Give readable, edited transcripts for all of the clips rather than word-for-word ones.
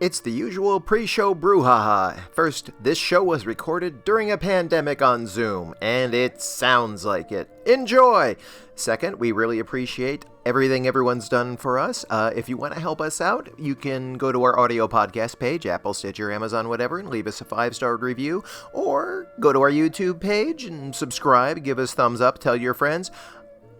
It's the usual pre-show brouhaha. First, this show was recorded during a pandemic on Zoom, and it sounds like it. Enjoy! Second, we really appreciate everything everyone's done for us. If you want to help us out, you can go to our audio podcast page, Apple, Stitcher, Amazon, whatever, and leave us a 5-star review. Or go to our YouTube page and subscribe, give us thumbs up, tell your friends.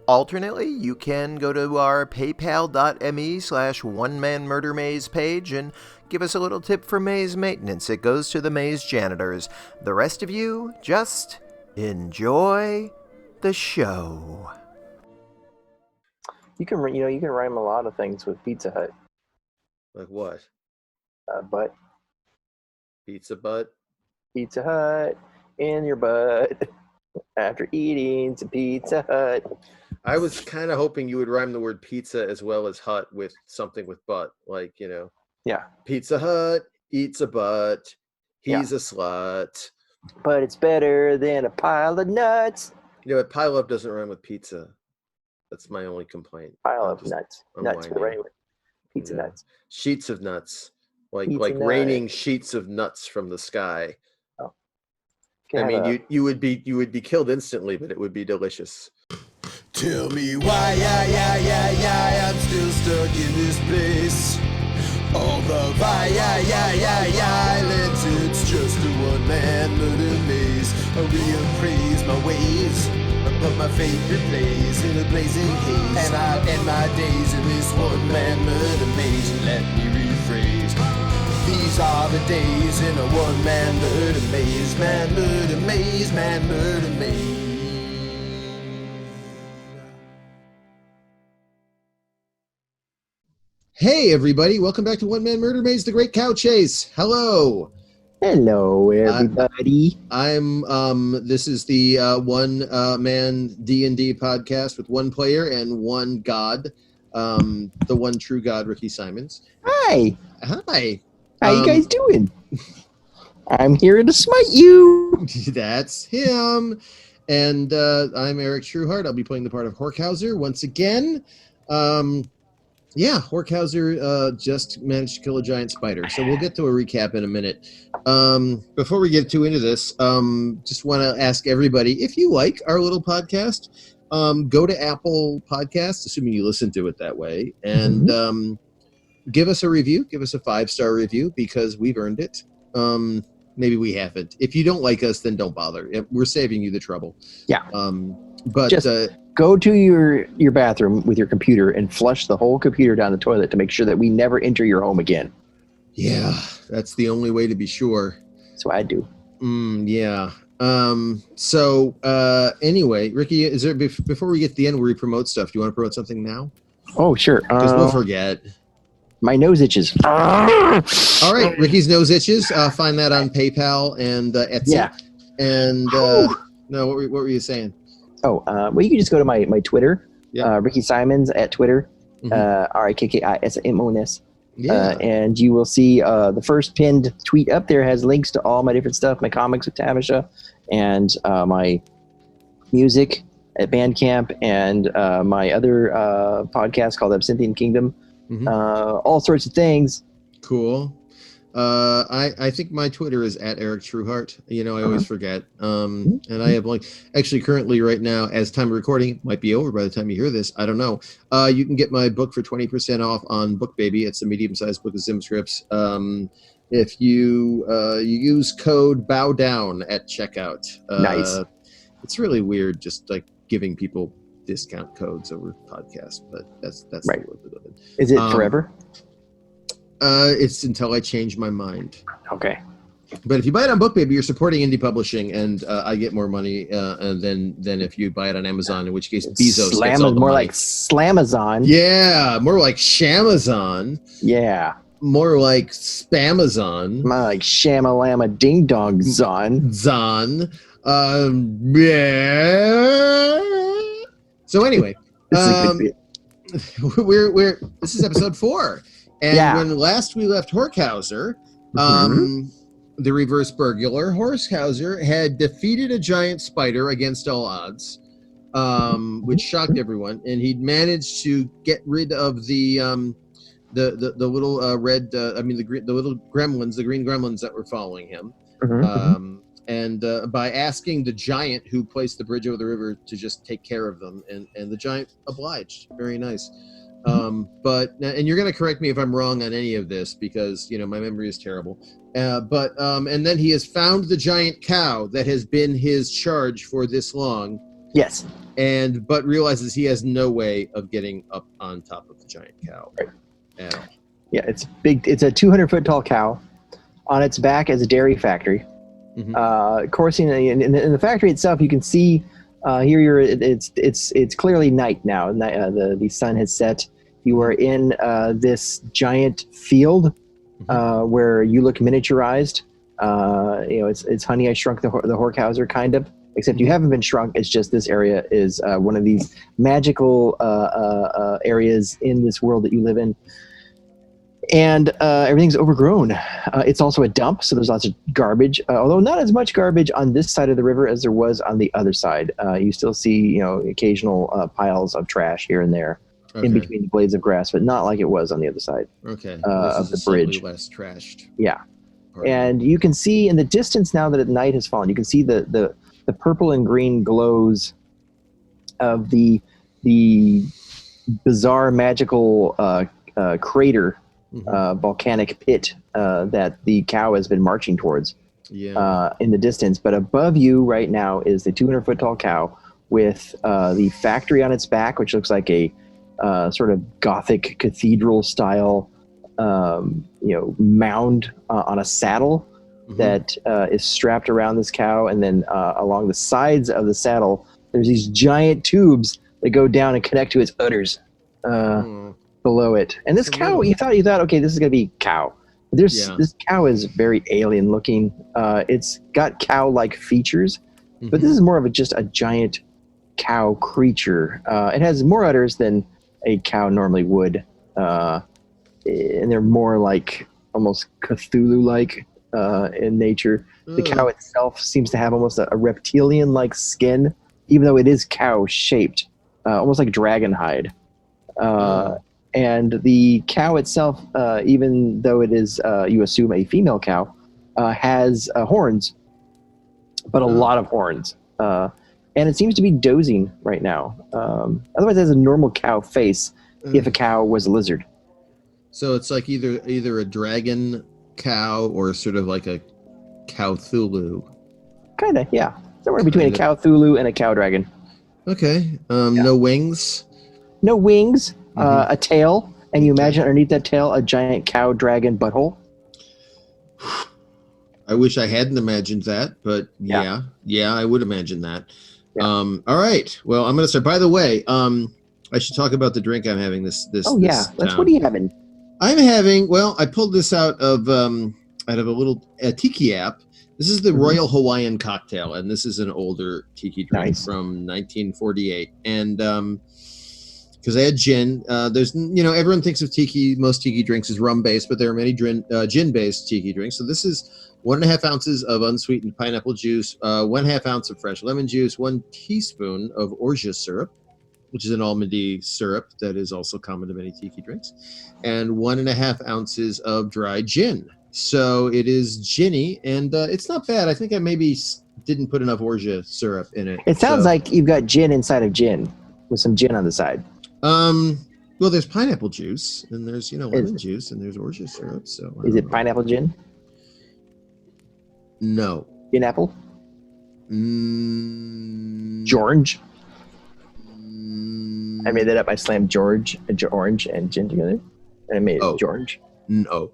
Alternately, you can go to our paypal.me/onemanmurdermaze page and give us a little tip for maze maintenance. It goes to the maze janitors. The rest of you, just enjoy the show. You can rhyme a lot of things with Pizza Hut. Like what? Butt. Pizza butt? Pizza Hut in your butt after eating some Pizza Hut. I was kind of hoping you would rhyme the word pizza as well as hut with something with butt. Like, Yeah. Pizza Hut eats a butt. He's a slut. But it's better than a pile of nuts. You know what? Pile up doesn't rhyme with pizza. That's my only complaint. Pile of nuts. Nuts for right. Pizza nuts. Sheets of nuts. Like nuts. Raining sheets of nuts from the sky. Oh. I mean, you would be killed instantly, but it would be delicious. Tell me why, I'm still stuck in this place. All the violence, it's just a one-man murder maze. I reappraise my ways, I put my favorite place in a blazing haze. And I'll end my days in this one-man murder maze. Let me rephrase. These are the days in a one-man murder maze. Man murder maze, man murder maze. Hey everybody, welcome back to One Man Murder Maze, The Great Cow Chase. Hello. Hello everybody. This is the one man D&D podcast with one player and one god, the one true god, Ricky Simons. Hi. Hi. How you guys doing? I'm here to smite you. That's him. And I'm Eric Trueheart. I'll be playing the part of Horkhauser once again. Horkhauser just managed to kill a giant spider. So we'll get to a recap in a minute. Before we get too into this, just want to ask everybody, if you like our little podcast, go to Apple Podcasts, assuming you listen to it that way, and give us a review. Give us a 5-star review because we've earned it. Maybe we haven't. If you don't like us, then don't bother. We're saving you the trouble. Yeah. But just go to your bathroom with your computer and flush the whole computer down the toilet to make sure that we never enter your home again. Yeah, that's the only way to be sure. That's what I do. Yeah. Anyway, Ricky, is there before we get to the end where we promote stuff, do you want to promote something now? Oh, sure. Because we'll forget. My nose itches. All right, Ricky's nose itches. Find that on PayPal and Etsy. Yeah. And no, what were you saying? Oh, well, you can just go to my Twitter, Ricky Simons at Twitter, RIKKISMONS. Yeah. And you will see the first pinned tweet up there has links to all my different stuff, my comics with Tavisha, and my music at Bandcamp, and my other podcast called Absinthian Kingdom. All sorts of things. Cool. I think my Twitter is at Eric Trueheart. I always forget. And I have actually currently right now, as time of recording, might be over by the time you hear this. I don't know. You can get my book for 20% off on BookBaby. It's a medium-sized book of Zim scripts. If you use code BowDown at checkout. Nice. It's really weird just like giving people discount codes over podcasts, but that's right. The world we live in. Is it forever? It's until I change my mind. Okay. But if you buy it on BookBaby, you're supporting indie publishing, and I get more money than if you buy it on Amazon, in which case Bezos gets all the more money. Like Slamazon. Yeah, more like Shamazon. Yeah. More like Spamazon. More like Shamalama Ding Dong Zon. Zon. Yeah. So anyway, this is episode 4. And when last we left Horkhauser, the reverse burglar, Horkhauser had defeated a giant spider against all odds, which shocked everyone. And he'd managed to get rid of the the little red, the little gremlins, the green gremlins that were following him. And by asking the giant who placed the bridge over the river to just take care of them, and the giant obliged. Very nice. And you're going to correct me if I'm wrong on any of this, because my memory is terrible. And then he has found the giant cow that has been his charge for this long. Yes. But realizes he has no way of getting up on top of the giant cow. Right. At all. Yeah, it's big. It's a 200-foot tall cow. On its back is a dairy factory. Coursing in the factory itself, you can see here. It's clearly night now. The sun has set. You are in this giant field where you look miniaturized. It's Honey, I Shrunk the Horkhauser kind of. Except you haven't been shrunk. It's just this area is one of these magical areas in this world that you live in. And everything's overgrown. It's also a dump, so there's lots of garbage, although not as much garbage on this side of the river as there was on the other side. You still see, occasional piles of trash here and there in between the blades of grass, but not like it was on the other side of the bridge. Less trashed. Yeah. And you can see in the distance now that the night has fallen, you can see the purple and green glows of the bizarre magical crater, volcanic pit that the cow has been marching towards in the distance. But above you right now is the 200-foot tall cow with the factory on its back, which looks like a sort of Gothic cathedral style mound on a saddle that is strapped around this cow, and then along the sides of the saddle there's these giant tubes that go down and connect to its udders below it. And this cow, you thought okay, this is gonna be cow. This cow is very alien looking. It's got cow-like features, but this is more of just a giant cow creature. It has more udders than a cow normally would, and they're more like almost Cthulhu-like in nature. The cow itself seems to have almost a reptilian-like skin, even though it is cow-shaped, almost like dragon hide. And the cow itself, even though it is, you assume, a female cow, has horns, but a lot of horns. And it seems to be dozing right now. Otherwise, it has a normal cow face if a cow was a lizard. So it's like either a dragon cow or sort of like a Cthulhu. Kind of, yeah. Somewhere between a Cthulhu and a cow dragon. Okay. No wings? No wings. A tail. And you imagine underneath that tail a giant cow dragon butthole. I wish I hadn't imagined that, but yeah, I would imagine that. Yeah. All right. Well, I'm going to start. By the way, I should talk about the drink I'm having this What are you having? I'm having, I pulled this out of a little tiki app. This is the Royal Hawaiian Cocktail, and this is an older tiki drink from 1948. And because I had gin, there's, everyone thinks of tiki, most tiki drinks is rum-based, but there are many gin-based tiki drinks. So this is 1.5 ounces of unsweetened pineapple juice, 1/2 ounce of fresh lemon juice, 1 teaspoon of orgeat syrup, which is an almondy syrup that is also common to many tiki drinks, and 1.5 ounces of dry gin. So it is ginny, and it's not bad. I think I maybe didn't put enough orgeat syrup in it. It sounds like you've got gin inside of gin, with some gin on the side. Well, there's pineapple juice, and there's lemon juice, and there's orgeat syrup. So is it pineapple gin? No. Gin apple? George? I made that up. I slammed orange and gin together, and I made it George. No.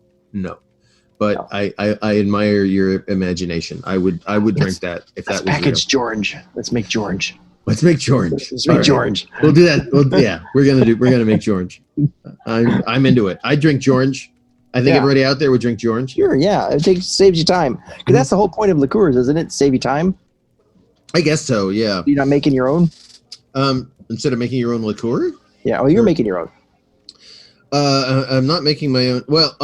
But no. I admire your imagination. I would drink that if that was package real. George. Let's make George. Let's make George. Let's make George. Right. We'll do that. We're gonna make George. I'm into it. I drink George. I think everybody out there would drink George. Sure, yeah. It saves you time. Because that's the whole point of liqueurs, isn't it? Save you time? I guess so, yeah. You're not making your own? Instead of making your own liqueur? Yeah, you're making your own. I'm not making my own. Well,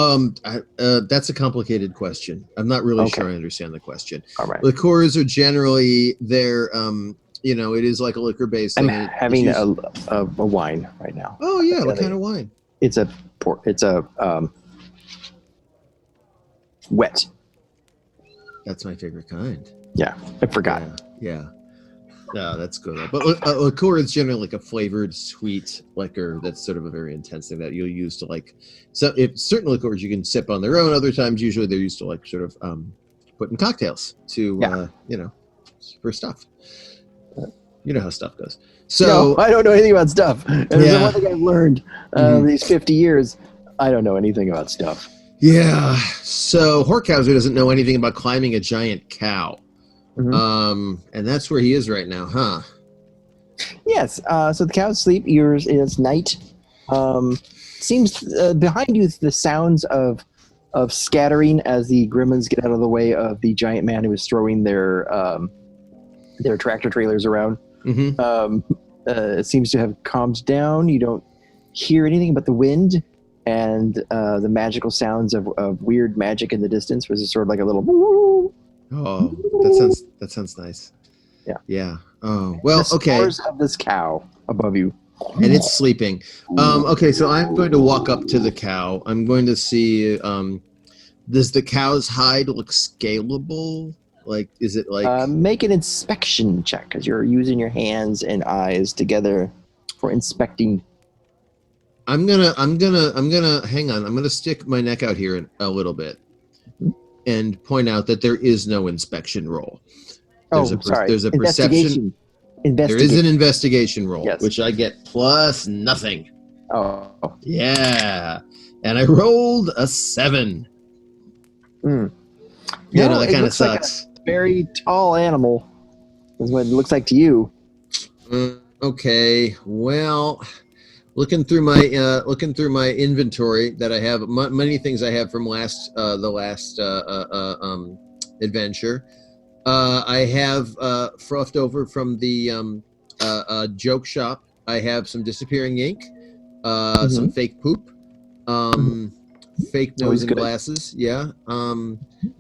that's a complicated question. I'm not really sure I understand the question. All right. Liqueurs are generally it is like a liquor based. I'm having a wine right now. Oh yeah, what kind of wine? It's a wet. That's my favorite kind. Yeah, I forgot. Yeah. No, that's good. But liqueur is generally like a flavored sweet liquor. That's sort of a very intense thing that you'll use to like. So if certain liqueurs you can sip on their own, other times usually they're used to like sort of put in cocktails to for stuff. You know how stuff goes. So no, I don't know anything about stuff. And there's one thing I've learned these 50 years. I don't know anything about stuff. Yeah. So Horkhauser doesn't know anything about climbing a giant cow. And that's where he is right now, huh? Yes. So the cow's asleep. It's night. Seems behind you the sounds of scattering as the gremlins get out of the way of the giant man who is throwing their tractor trailers around. It seems to have calmed down. You don't hear anything but the wind and the magical sounds of weird magic in the distance, which is sort of like a little. Oh, that sounds nice. Yeah. Yeah. Oh, well, the okay. spores of this cow above you. And it's sleeping. Okay, so I'm going to walk up to the cow. I'm going to see, does the cow's hide look scalable? Like, is it like... make an inspection check, because you're using your hands and eyes together for inspecting. I'm gonna hang on. I'm gonna stick my neck out here a little bit and point out that there is no inspection roll. Sorry. There's a perception. There is an investigation roll, yes. Which I get plus nothing. Oh. Yeah. And I rolled a 7. Mm. Yeah, no, that kind of sucks. Like a very tall animal is what it looks like to you. Okay. Well, looking through my inventory that I have, many things I have from the last adventure. I have frothed over from the joke shop. I have some disappearing ink, some fake poop, fake nose and glasses. Yeah,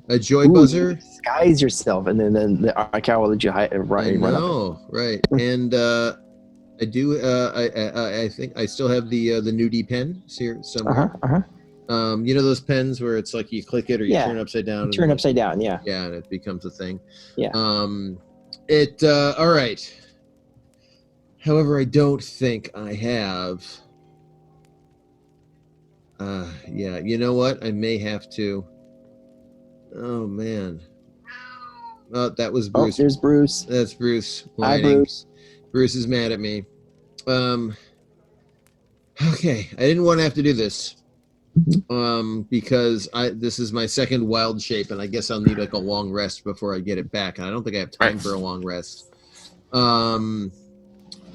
a joy buzzer. You disguise yourself, and then the cow will let you hide. Right. Right. And I do. I think I still have the nudie pen here somewhere. You know those pens where it's like you click it or you turn it upside down. Turn upside down, yeah. Yeah, and it becomes a thing. Yeah. All right. However, I don't think I have. Yeah. You know what? I may have to. Oh man. Oh, that was Bruce. Oh, there's Bruce. That's Bruce. Hi, Bruce. Bruce is mad at me. Okay, I didn't want to have to do this. Because this is my second wild shape, and I guess I'll need like a long rest before I get it back. And I don't think I have time for a long rest.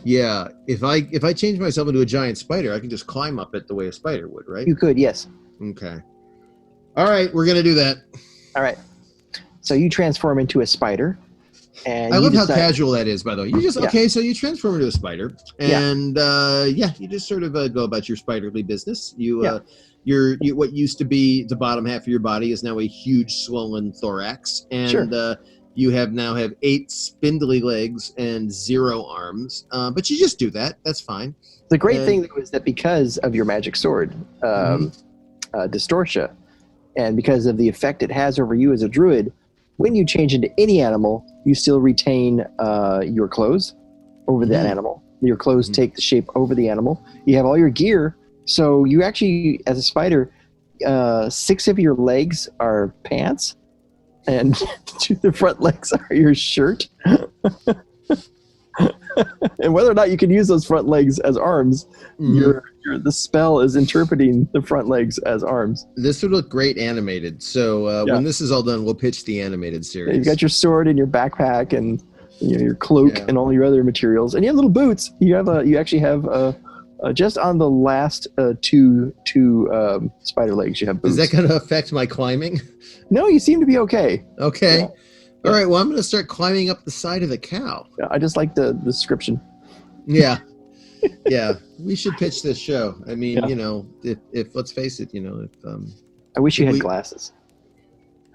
Yeah, if I change myself into a giant spider, I can just climb up it the way a spider would, right? You could, yes. Okay. All right, we're gonna do that. All right. So you transform into a spider, and I love how casual that is. By the way, you just Yeah. So you transform into a spider, and you just sort of go about your spiderly business. You what used to be the bottom half of your body is now a huge swollen thorax, and you now have 8 spindly legs and 0 arms. But you just do that. That's fine. The great thing though is that because of your magic sword, Distortia, and because of the effect it has over you as a druid, when you change into any animal, you still retain your clothes over that animal. Your clothes take the shape over the animal. You have all your gear. So you actually, as a spider, 6 of your legs are pants, and 2 of the front legs are your shirt. And whether or not you can use those front legs as arms, the spell is interpreting the front legs as arms. This would look great animated. So when this is all done, we'll pitch the animated series. You've got your sword and your backpack and your cloak and all your other materials, and you have little boots. You actually have just on the last two spider legs, you have boots. Is that going to affect my climbing? No, you seem to be okay. Okay. Yeah. All right. Well, I'm going to start climbing up the side of the cow. Yeah, I just like the description. Yeah. Yeah. We should pitch this show. I mean, if let's face it, I wish you had glasses.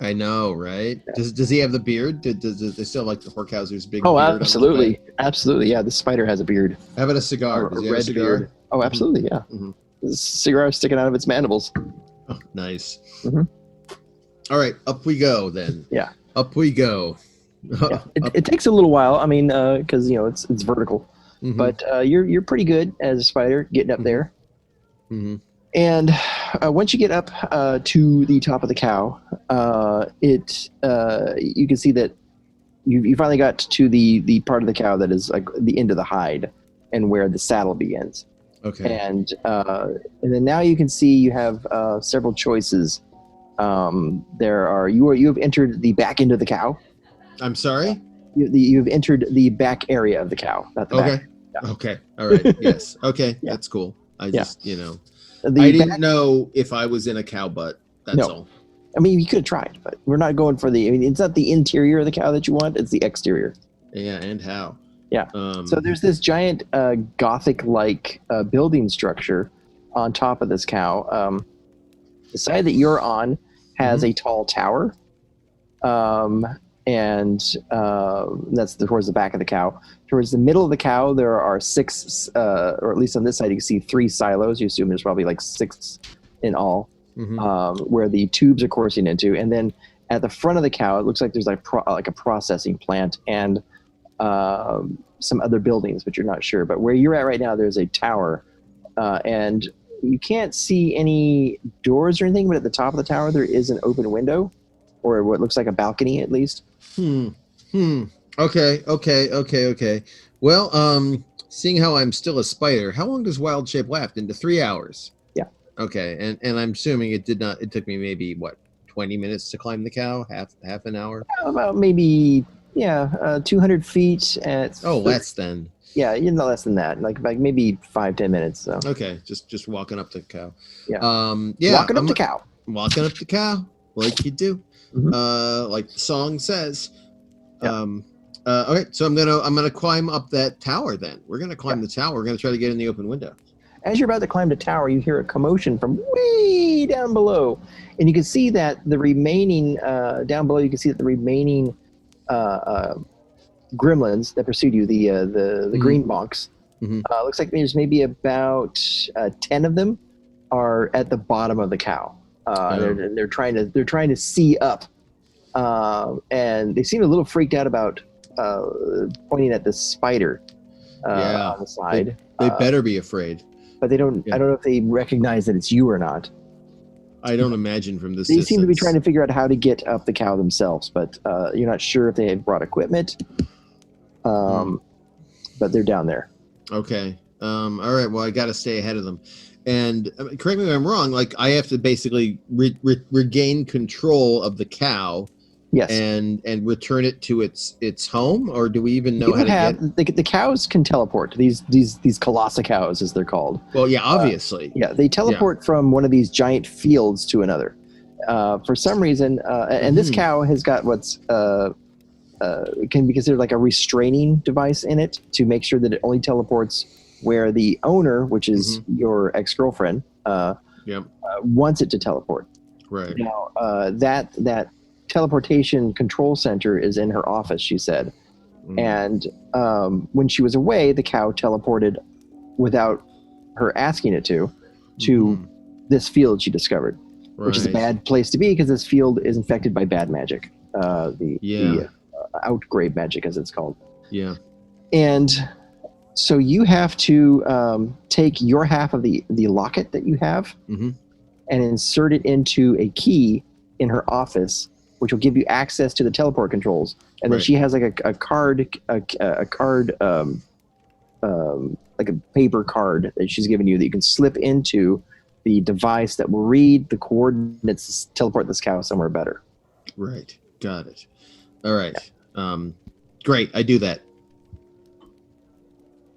I know, right? Yeah. Does he have the beard? Does they still like the Horkhauser's big beard? Oh, absolutely. Absolutely. Yeah. The spider has a beard. How about a cigar? Does he have a cigar? Beard. Oh, absolutely. Yeah. Mm-hmm. cigar sticking out of its mandibles. Oh, nice. Mhm. All right, up we go then. Yeah. Up we go. Yeah. It takes a little while. I mean, because it's vertical, Mhm. but you're pretty good as a spider getting up there. Mhm. And once you get up to the top of the cow, you can see that you finally got to the part of the cow that is like the end of the hide and where the saddle begins. Okay. And then now you can see you have several choices. You have entered the back end of the cow. I'm sorry? You've entered the back area of the cow, not the Okay. back. Yeah. Okay. All right. Yes. Okay. Yeah. That's cool. I Yeah. just, The I didn't back- know if I was in a cow butt. That's No. all. I mean, you could have tried, but we're not going for it's not the interior of the cow that you want, it's the exterior. Yeah. And how? Yeah. So there's this giant Gothic-like building structure on top of this cow. The side that you're on has a tall tower, and that's towards the back of the cow. Towards the middle of the cow, there are 6, or at least on this side, you can see 3 silos. You assume there's probably like 6 in all, where the tubes are coursing into. And then at the front of the cow, it looks like there's like a processing plant and some other buildings, but you're not sure. But where you're at right now, there's a tower, and you can't see any doors or anything, but at the top of the tower, there is an open window, or what looks like a balcony at least. Okay. Well, seeing how I'm still a spider, how long does wild shape last? Into 3 hours? Yeah. Okay, and I'm assuming it took me maybe, 20 minutes to climb the cow? Half an hour? About maybe, 200 feet at... Oh, less than. Yeah, not less than that. Like maybe 5-10 minutes. So. Okay, just walking up the cow. Yeah. Walking up the cow. Walking up the cow, like you do. Like the song says. Yeah. Okay, so I'm gonna climb up that tower then. We're gonna climb the tower. We're gonna try to get in the open window. As you're about to climb the tower, you hear a commotion from way down below. And you can see that the remaining, down below, you can see that the remaining gremlins that pursued you, the green bonks, looks like there's maybe about 10 of them are at the bottom of the cow. They're trying to see up, and they seem a little freaked out about pointing at the spider on the side. They better be afraid. But they don't. I don't know if they recognize that it's you or not. I don't imagine from this. They seem to be trying to figure out how to get up the cow themselves, but you're not sure if they have brought equipment. But they're down there. Okay. All right. Well, I got to stay ahead of them. And correct me if I'm wrong. Like I have to basically regain control of the cow. Yes. And return it to its home, or do we even know how to get? The cows can teleport. These colossa cows, as they're called. Well, yeah, obviously. They teleport from one of these giant fields to another. For some reason, and this cow has got what's can be considered like a restraining device in it to make sure that it only teleports where the owner, which is your ex-girlfriend, wants it to teleport. Right. Now, that teleportation control center is in her office, she said. And when she was away, the cow teleported without her asking it to this field she discovered, which is a bad place to be because this field is infected by bad magic. The outgrave magic, as it's called. Yeah. And so you have to take your half of the locket that you have and insert it into a key in her office, which will give you access to the teleport controls. And then she has like a card, like a paper card that she's given you that you can slip into the device that will read the coordinates to teleport this cow somewhere better. Right. Got it. All right. Great. I do that.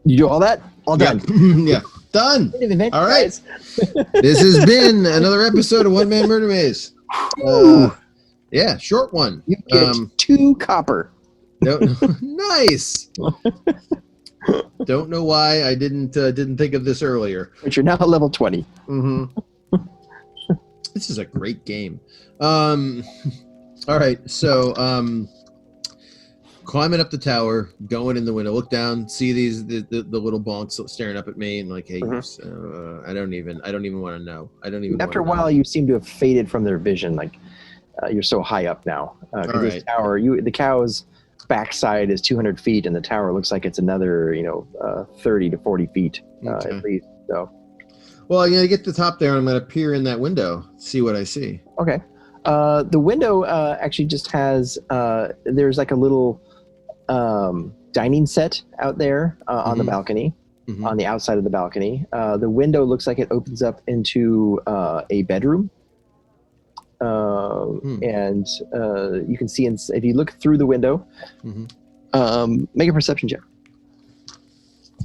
You do all that? All done. Yeah. Done. All right. Guys. This has been another episode of One Man Murder Maze. Yeah, short one. You get 2 copper. Nice. Don't know why I didn't think of this earlier. But you're now at level 20. This is a great game. All right, so climbing up the tower, going in the window, look down, see the little bonks staring up at me, and like, hey, I don't even want to know. I don't even. After a while, you seem to have faded from their vision. Like you're so high up now. Because this tower, the cow's backside is 200 feet, and the tower looks like it's another 30 to 40 feet at least. So. Well, I'm going to get to the top there, and I'm going to peer in that window, see what I see. Okay. The window actually just has, there's like a little dining set out there on the balcony, on the outside of the balcony. The window looks like it opens up into a bedroom. And you can see, if you look through the window, make a perception check.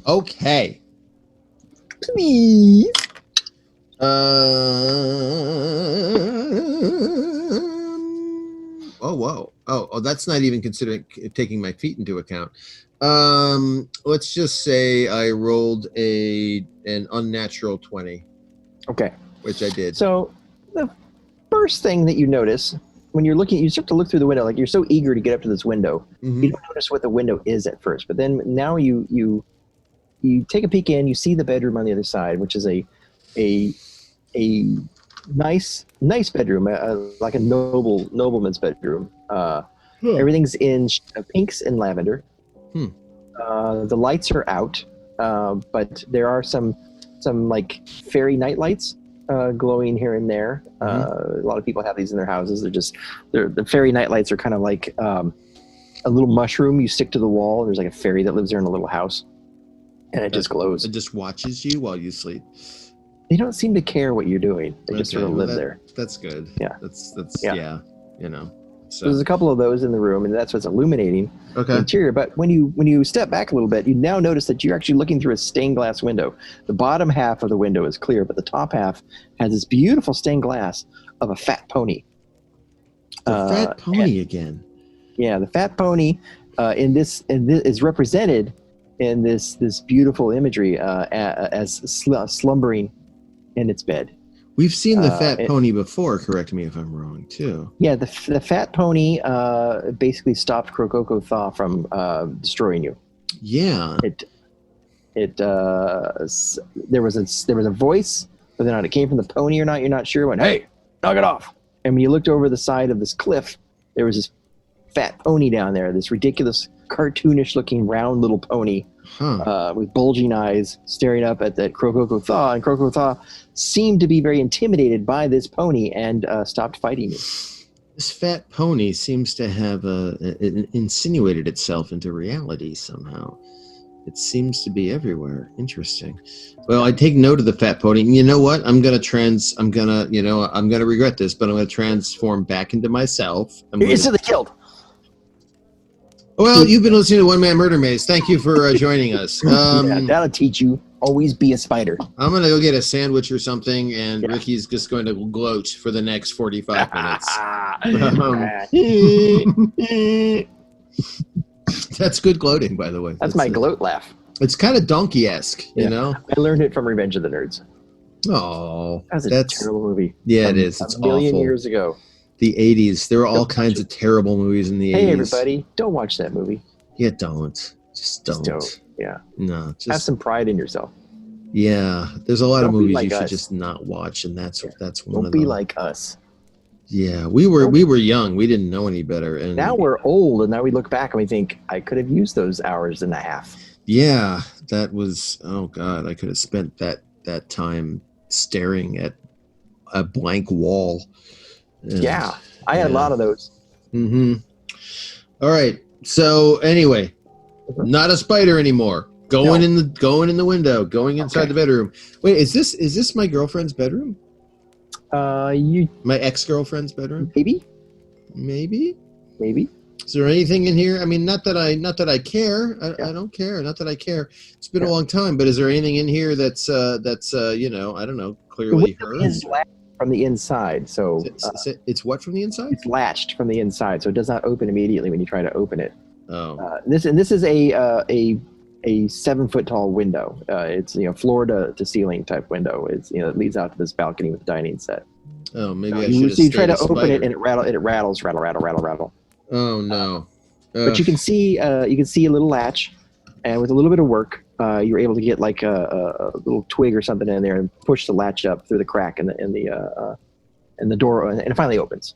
Okay. Please. Oh, that's not even considering taking my feet into account. Let's just say I rolled an unnatural 20. Okay. Which I did. So the first thing that you notice when you're looking, you start to look through the window, like you're so eager to get up to this window. You don't notice what the window is at first, but then now you take a peek in, you see the bedroom on the other side, which is a nice bedroom, like a nobleman's bedroom. Everything's in pinks and lavender. The lights are out, but there are some like fairy night lights glowing here and there. A lot of people have these in their houses. The fairy night lights are kind of like a little mushroom you stick to the wall, and there's like a fairy that lives there in a little house, and it just glows. It just watches you while you sleep. They don't seem to care what you're doing. They just sort of live there. That's good. Yeah. That's yeah. So there's a couple of those in the room, and that's what's illuminating the interior. But when you step back a little bit, you now notice that you're actually looking through a stained glass window. The bottom half of the window is clear, but the top half has this beautiful stained glass of a fat pony. The fat pony again. Yeah, the fat pony in this is represented in this beautiful imagery as slumbering in its bed. We've seen the fat pony before, correct me if I'm wrong, too. Yeah, the fat pony basically stopped Crocoko Thaw from destroying you. Yeah. There was a voice, whether or not it came from the pony or not, you're not sure. It went, hey, knock it off. And when you looked over the side of this cliff, there was this fat pony down there, this ridiculous cartoonish looking round little pony with bulging eyes staring up at that Crocoko Thaw, and Crocoko Thaw seemed to be very intimidated by this pony and stopped fighting you. This fat pony seems to have insinuated itself into reality somehow. It seems to be everywhere. Interesting. Well, I take note of the fat pony. And you know what? I'm gonna regret this, but I'm gonna transform back into myself. You're instantly killed. Well, you've been listening to One Man Murder Maze. Thank you for joining us. That'll teach you. Always be a spider. I'm going to go get a sandwich or something, and Ricky's just going to gloat for the next 45 minutes. That's good gloating, by the way. That's my gloat laugh. It's kind of donkey-esque, you know? I learned it from Revenge of the Nerds. Oh, that's a terrible movie. Yeah, it is. It's a million awful. Years ago. The 80s. There were all kinds of terrible movies in the 80s. Hey, everybody, don't watch that movie. Yeah, don't. Just don't. Yeah. No, just have some pride in yourself. Yeah, there's a lot of movies you should just not watch, and that's one of them. Don't be like us. Yeah, we were young. We didn't know any better. And now we're old, and now we look back and we think, I could have used those hours and a half. Yeah, that was, oh God, I could have spent that time staring at a blank wall. And, yeah, I had a lot of those. All right. So anyway, not a spider anymore. Going in the window, going inside the bedroom. Wait, is this my girlfriend's bedroom? My ex-girlfriend's bedroom? Maybe. Is there anything in here? I mean, not that I care. I don't care. Not that I care. It's been a long time, but is there anything in here that's I don't know, clearly hers? From the inside, so it's what from the inside? It's latched from the inside, so it does not open immediately when you try to open it. Oh, this is a 7 foot tall window. It's floor to ceiling type window. It's it leads out to this balcony with a dining set. Oh, maybe I should have. So you try to open it and it rattles. Oh no! But you can see a little latch, and with a little bit of work, you're able to get like a little twig or something in there and push the latch up through the crack in the door, and it finally opens.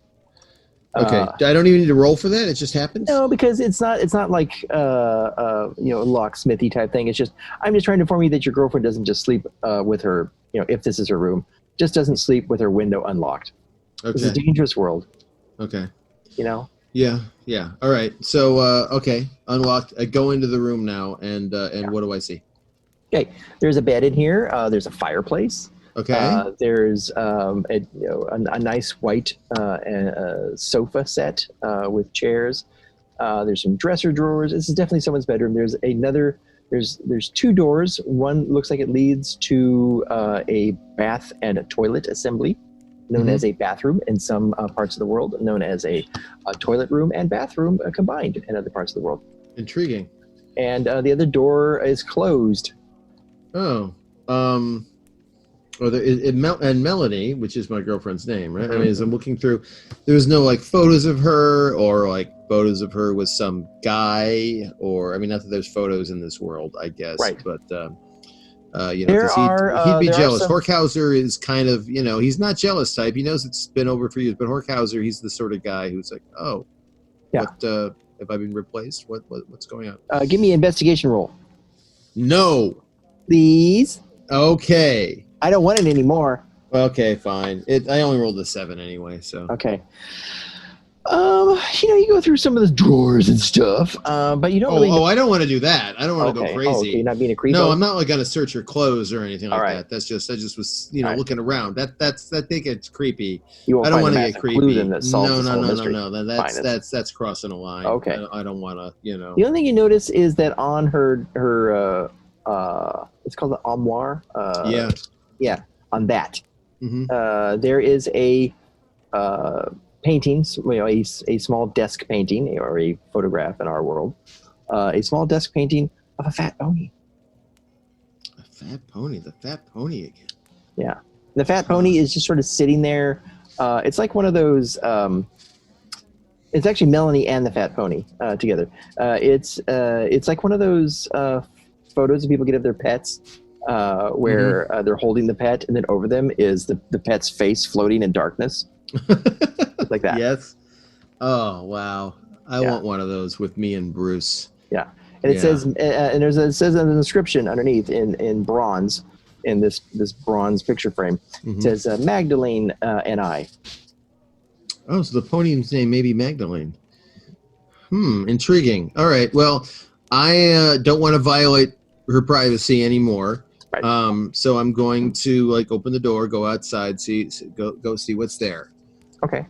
Okay, I don't even need to roll for that. It just happens. No, because it's not like locksmithy type thing. It's just I'm just trying to inform you that your girlfriend doesn't just sleep with her. If this is her room, just doesn't sleep with her window unlocked. Okay. It's a dangerous world. Okay. Yeah. Yeah. All right. So okay, unlocked. I go into the room now, and what do I see? Okay. There's a bed in here. There's a fireplace. Okay. There's a nice white sofa set with chairs. There's some dresser drawers. This is definitely someone's bedroom. There's two doors. One looks like it leads to a bath and a toilet assembly, known as a bathroom in some parts of the world, known as a toilet room and bathroom combined in other parts of the world. Intriguing. And the other door is closed. Oh. And Melanie, which is my girlfriend's name, right? I mean, as I'm looking through, there's no like photos of her or like photos of her with some guy, or I mean, not that there's photos in this world, I guess, right? But he'd be jealous. Horkhauser is kind of, he's not jealous type. He knows it's been over for years, but Horkhauser, he's the sort of guy who's like, oh, yeah. What have I been replaced? What's going on? Give me an investigation roll. No, please. Okay. I don't want it anymore. Okay, fine. I only rolled a 7 anyway, so. Okay. You go through some of the drawers and stuff, but you don't really. I don't want to do that. I don't want to go crazy. Okay, you're not being a creep. No, I'm not like gonna search her clothes or anything like that. That's just I just was looking around. That think it's creepy. I don't want to get creepy. No. That's crossing a line. Okay. I don't want to. The only thing you notice is that on her it's called the armoire. Yeah, on that. Mm-hmm. There is a painting, a small desk painting, or a photograph in our world. A small desk painting of a fat pony. A fat pony? The fat pony again. Yeah. The fat pony is just sort of sitting there. It's like one of those... it's actually Melanie and the fat pony together. It's like one of those photos that people get of their pets. Where they're holding the pet, and then over them is the pet's face floating in darkness. Like that. Yes. Oh, wow. I want one of those with me and Bruce. Yeah. And it says, it says in the description underneath in bronze, in this bronze picture frame, it says Magdalene and I. Oh, so the pony's name may be Magdalene. Intriguing. All right. Well, I don't want to violate her privacy anymore. Right. So I'm going to open the door, go outside, go see what's there. Okay.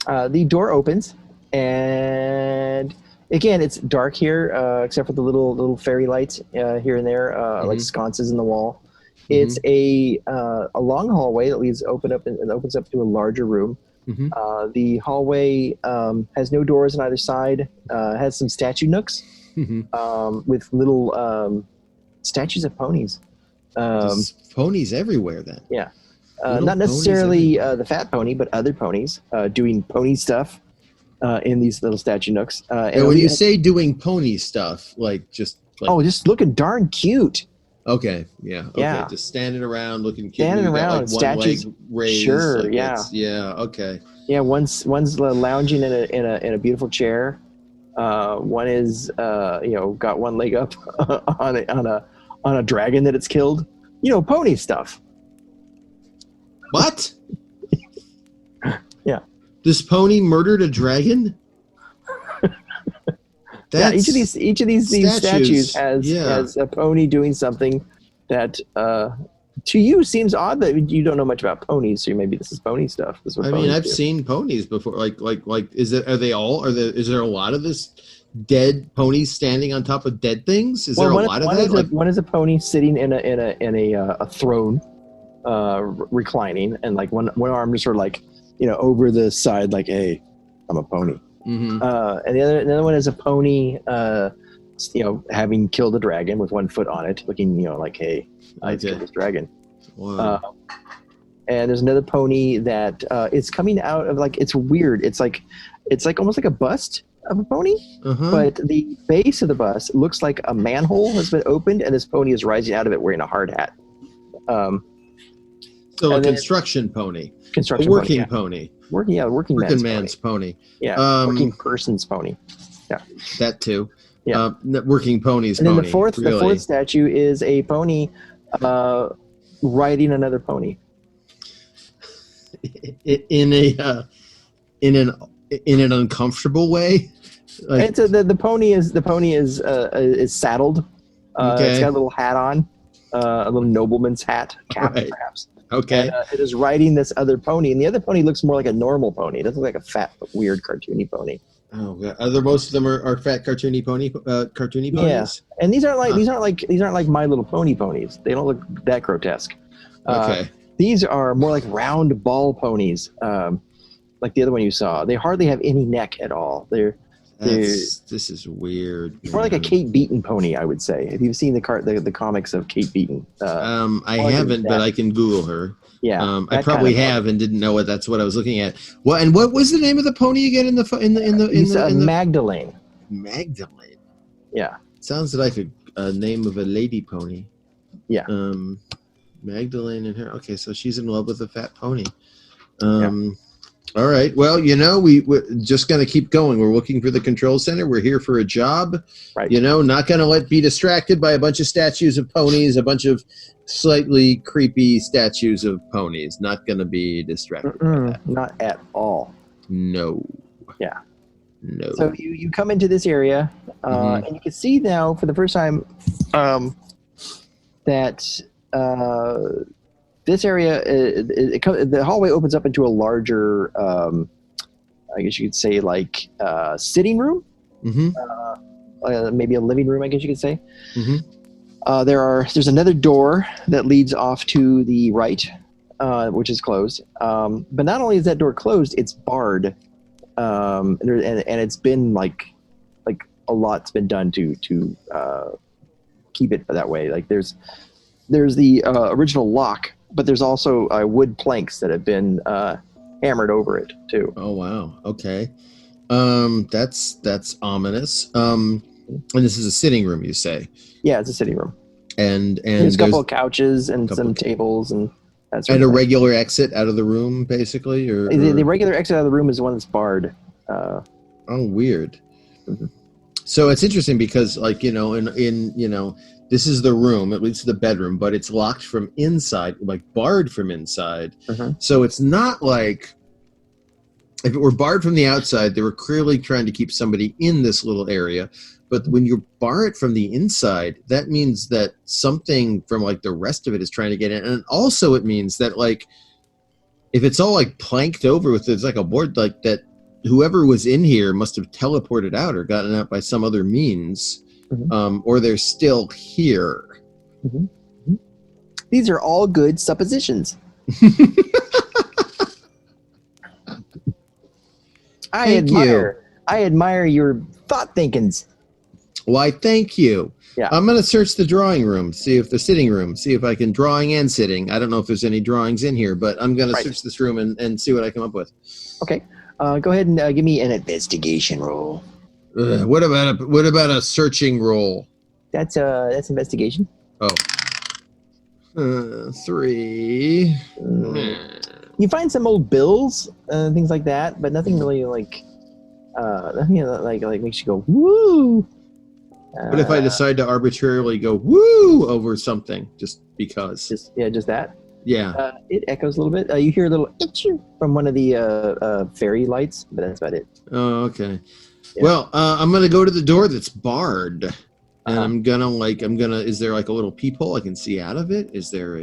The door opens, and again, it's dark here, except for the little fairy lights here and there, like sconces in the wall. It's a long hallway that opens up to a larger room. The hallway has no doors on either side. Has some statue nooks with little statues of ponies. Ponies everywhere then. Yeah. Not necessarily the fat pony, but other ponies doing pony stuff in these little statue nooks. And when you say doing pony stuff, just looking darn cute. Okay, yeah. Okay, yeah. Just standing around looking cute. Standing around, statues. One leg raised, sure, yeah. Yeah, okay. Yeah, one's lounging in a beautiful chair. One is got one leg up on a dragon that it's killed. Pony stuff. What? Yeah. This pony murdered a dragon? Yeah, each of these statues has a pony doing something that to you seems odd, that you don't know much about ponies, so maybe this is pony stuff. I've seen ponies before. Is there a lot of this dead ponies standing on top of dead things? Is there a lot of that? One is a pony sitting in a throne, reclining, and one arm just sort of over the side, like, hey, I'm a pony. And the other one is a pony, having killed a dragon with one foot on it, looking, like, hey, I killed this dragon. Wow. and there's another pony that is coming out of like, it's weird. It's like almost like a bust of a pony, but the base of the bust looks like a manhole has been opened, and this pony is rising out of it wearing a hard hat. So a construction pony. Construction a working pony. Working man's pony. Yeah, working person's pony. Yeah, that too. Yeah, working pony's and pony. And then the fourth statue is a pony riding another pony. In an uncomfortable way. Like, it's the pony is saddled. It's got a little hat on, a little nobleman's hat, cap perhaps. Okay. And, it is riding this other pony, and the other pony looks more like a normal pony. It doesn't look like a fat, weird, cartoony pony. Oh, God. Most of them are fat, cartoony ponies. Yeah, and these aren't like My Little Pony ponies. They don't look that grotesque. Okay. These are more like round ball ponies, like the other one you saw. They hardly have any neck at all. This is weird. More like a Kate Beaton pony, I would say. If you've seen the comics of Kate Beaton, I haven't, but I can Google her. Yeah, I probably have and didn't know that's what I was looking at. Well, and what was the name of the pony again in the Magdalene. Magdalene. Yeah, sounds like a name of a lady pony. Yeah. Magdalene and her. Okay, so she's in love with a fat pony. All right. Well, we're just going to keep going. We're looking for the control center. We're here for a job. Right. Not going to be distracted by a bunch of statues of ponies, a bunch of slightly creepy statues of ponies. Not going to be distracted by that. Not at all. No. Yeah. No. So you come into this area, and you can see now for the first time that this area, the hallway opens up into a larger, I guess you could say, like sitting room, maybe a living room, I guess you could say. There's another door that leads off to the right, which is closed. But not only is that door closed, it's barred, and it's been like a lot's been done to keep it that way. Like there's the original lock, but there's also wood planks that have been hammered over it too. Oh wow! Okay, that's ominous. And this is a sitting room, you say? Yeah, it's a sitting room. And there's a couple of couches and some tables and that's. And a regular exit out of the room, basically, or the regular exit out of the room is the one that's barred. Oh, weird. So it's interesting because, like, this is the room, it leads to the bedroom, but it's locked from inside, like barred from inside. So it's not like, if it were barred from the outside, they were clearly trying to keep somebody in this little area. But when you bar it from the inside, that means that something from like the rest of it is trying to get in. And also it means that, like, if it's all like planked over with, it's like a board, like that, whoever was in here must have teleported out or gotten out by some other means. Or they're still here. These are all good suppositions. I admire your thought thinkings. Why, thank you. Yeah. I'm going to search the drawing room, see if the sitting room, see if I can drawing and sitting. I don't know if there's any drawings in here, but I'm going to search this room and see what I come up with. Okay. Go ahead and give me an investigation roll. What about a searching roll? That's investigation. Oh. 3. You find some old bills and things like that, but nothing really like makes you go woo. What if I decide to arbitrarily go woo over something just because? Just that. Yeah. It echoes a little bit. You hear a little itch from one of the fairy lights, but that's about it. Oh, okay. Yeah. Well, I'm gonna go to the door that's barred, and I'm gonna. Is there like a little peephole I can see out of it? Is there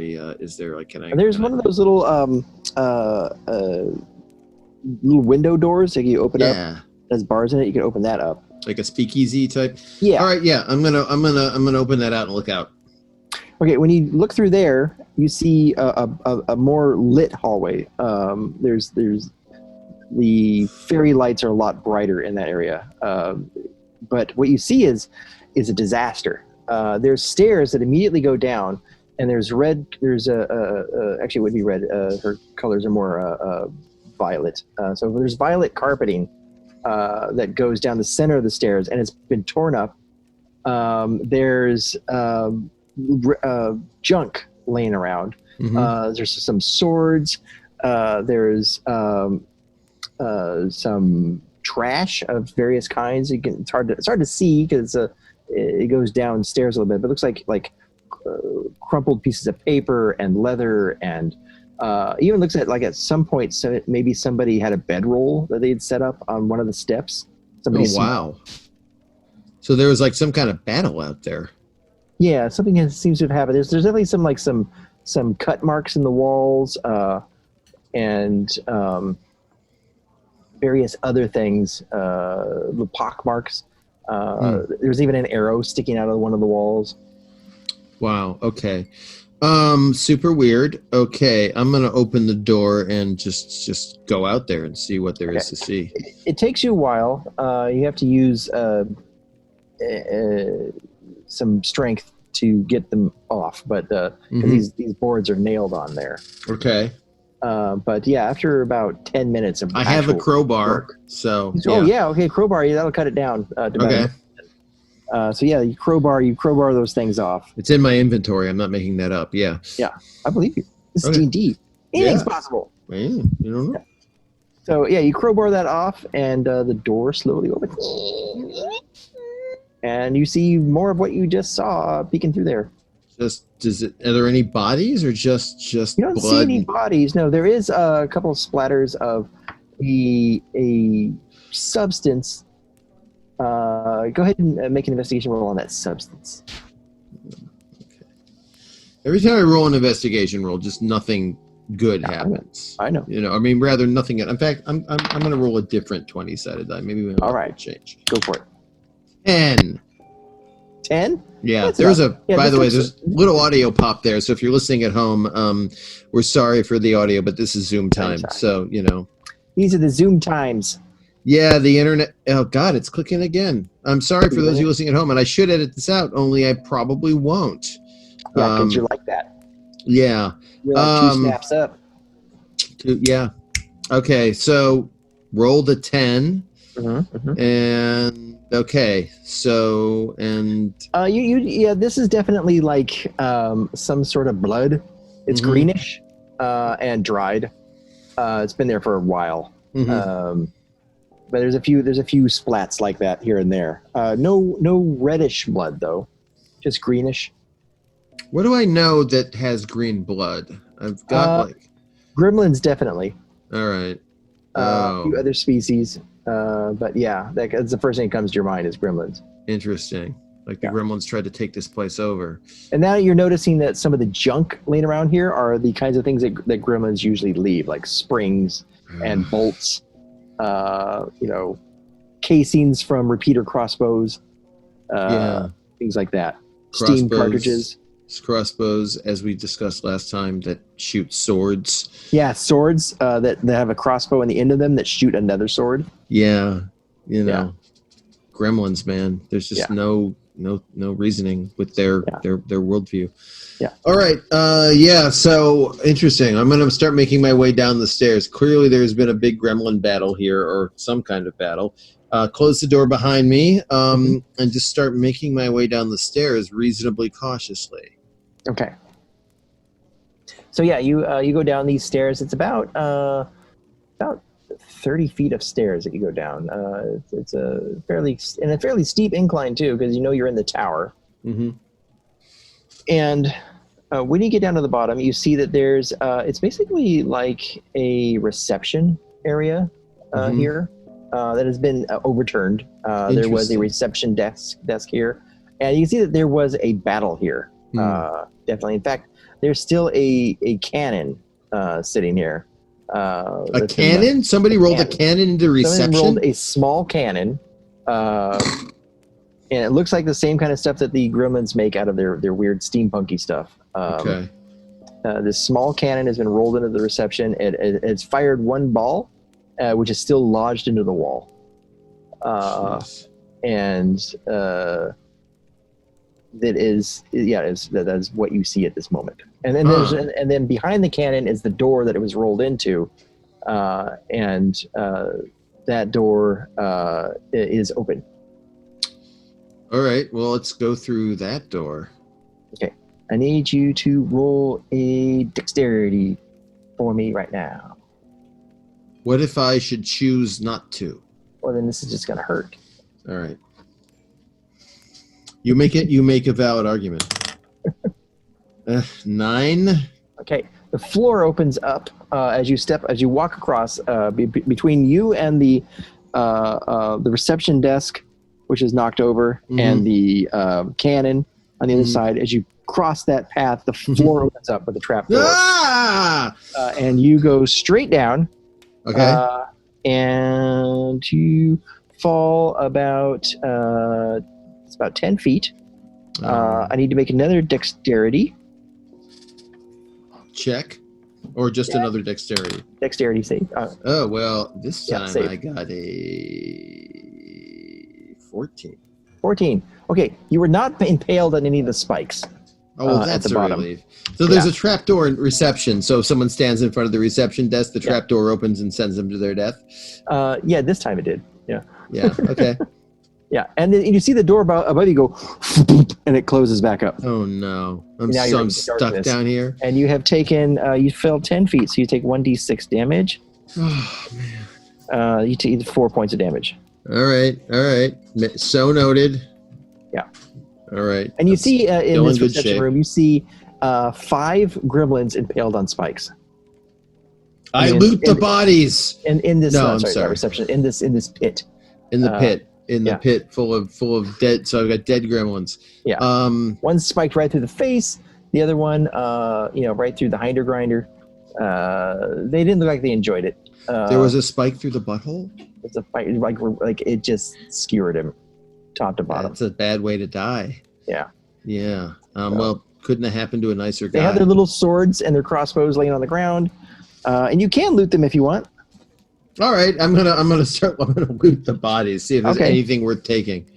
like? There's one of those little little window doors that you open up. There's bars in it. You can open that up. Like a speakeasy type. Yeah. All right. Yeah. I'm gonna open that out and look out. Okay. When you look through there, you see a more lit hallway. There's the fairy lights are a lot brighter in that area. But what you see is a disaster. There's stairs that immediately go down and there's red. There's actually it would be red. Her colors are more violet. So there's violet carpeting that goes down the center of the stairs, and it's been torn up. There's junk laying around. There's some swords. There's some trash of various kinds. It's hard to see because it goes downstairs a little bit, but it looks like crumpled pieces of paper and leather, and even looks at some point, so maybe somebody had a bedroll that they'd set up on one of the steps. Wow! So there was like some kind of battle out there. Yeah, something seems to have happened. There's definitely some cut marks in the walls, and various other things, the pock marks. There's even an arrow sticking out of one of the walls. Wow. Okay. Super weird. Okay, I'm gonna open the door and just go out there and see what there is to see. It takes you a while. You have to use some strength to get them off, but these boards are nailed on there. Okay. But yeah, after about 10 minutes of I have a crowbar, work, so okay, crowbar, that'll cut it down. Okay. So yeah, you crowbar those things off. It's in my inventory. I'm not making that up. Yeah. Yeah, I believe you. This is D&D. Anything's possible. Yeah, you don't know. Yeah. So yeah, you crowbar that off, and the door slowly opens, and you see more of what you just saw peeking through there. Are there any bodies or just you don't blood? see any bodies? No, there is a couple of splatters of a substance. Go ahead and make an investigation roll on that substance. Okay. Every time I roll an investigation roll, just nothing good happens. I know. I mean, rather nothing. In fact, I'm going to roll a different 20-sided die. Maybe we have a change. Go for it. 10. 10? Yeah, there's by the way, there's a little audio pop there. So if you're listening at home, we're sorry for the audio, but this is Zoom time. So, These are the Zoom times. Yeah, the internet. Oh, God, it's clicking again. I'm sorry for those of you listening at home, and I should edit this out, only I probably won't. Yeah, because you're like that. Yeah. You're like 2 snaps up. Yeah. Okay, so roll the 10. And okay, so and this is definitely like some sort of blood. It's greenish and dried. It's been there for a while. But there's a few splats like that here and there. No reddish blood though, just greenish. What do I know that has green blood? I've got gremlins, definitely. All right. A few other species. But yeah, that's the first thing that comes to your mind is gremlins. Interesting. Like the gremlins tried to take this place over. And now you're noticing that some of the junk laying around here are the kinds of things that gremlins usually leave, like springs and bolts, casings from repeater crossbows, things like that. Steam cartridges. Crossbows, as we discussed last time, that shoot swords. Yeah, swords that have a crossbow in the end of them that shoot another sword. Yeah, gremlins, man. There's just no reasoning with their worldview. Yeah. All right. So interesting. I'm going to start making my way down the stairs. Clearly, there's been a big gremlin battle here, or some kind of battle. Close the door behind me, and just start making my way down the stairs reasonably cautiously. Okay. So yeah, you go down these stairs. It's about 30 feet of stairs that you go down. It's a fairly steep incline too, because you're in the tower. And when you get down to the bottom, you see that there's it's basically like a reception area here that has been overturned. There was a reception desk here, and you can see that there was a battle here. Definitely. In fact, there's still a cannon sitting here. A cannon? Somebody rolled a cannon into reception? Somebody rolled a small cannon. And it looks like the same kind of stuff that the gremlins make out of their weird steampunky stuff. Okay. This small cannon has been rolled into the reception. It's fired one ball, which is still lodged into the wall. And that is what you see at this moment. And then and then behind the cannon is the door that it was rolled into, and that door is open. All right, well, let's go through that door. Okay, I need you to roll a dexterity for me right now. What if I should choose not to? Well, then this is just going to hurt. All right. You make a valid argument. 9. Okay, the floor opens up as you walk across between you and the reception desk, which is knocked over, and the cannon on the other side. As you cross that path, the floor opens up with a trap door, and you go straight down. Okay. And you fall about it's about 10 feet. I need to make another dexterity check, or just another dexterity. Dexterity save. Oh well, this time save. I got a 14. 14. Okay, you were not impaled on any of the spikes. Oh, well, that's at the bottom. relief. So there's a trap door in reception. So if someone stands in front of the reception desk, the trap door opens and sends them to their death. Yeah, this time it did. Yeah. Yeah. Okay. Yeah, and then you see the door above you go, and it closes back up. Oh no! I'm stuck darkness. down here. And you have taken, you fell 10 feet, so you take 1d6 damage. Oh man! You take 4 points of damage. All right. So noted. Yeah. All right. And you see in this good reception shape. room, you see 5 gremlins impaled on spikes. I loot the bodies. In this No, I'm sorry, sorry. not reception. In this pit. In the pit. In the pit full of dead. So I've got dead gremlins. Yeah. One's spiked right through the face. The other one, right through the hinder grinder. They didn't look like they enjoyed it. There was a spike through the butthole. It's a fight, like it just skewered him, top to bottom. That's a bad way to die. Yeah. Yeah. Well, couldn't have happened to a nicer guy. They have their little swords and their crossbows laying on the ground, and you can loot them if you want. All right, I'm gonna loot the bodies, see if there's anything worth taking.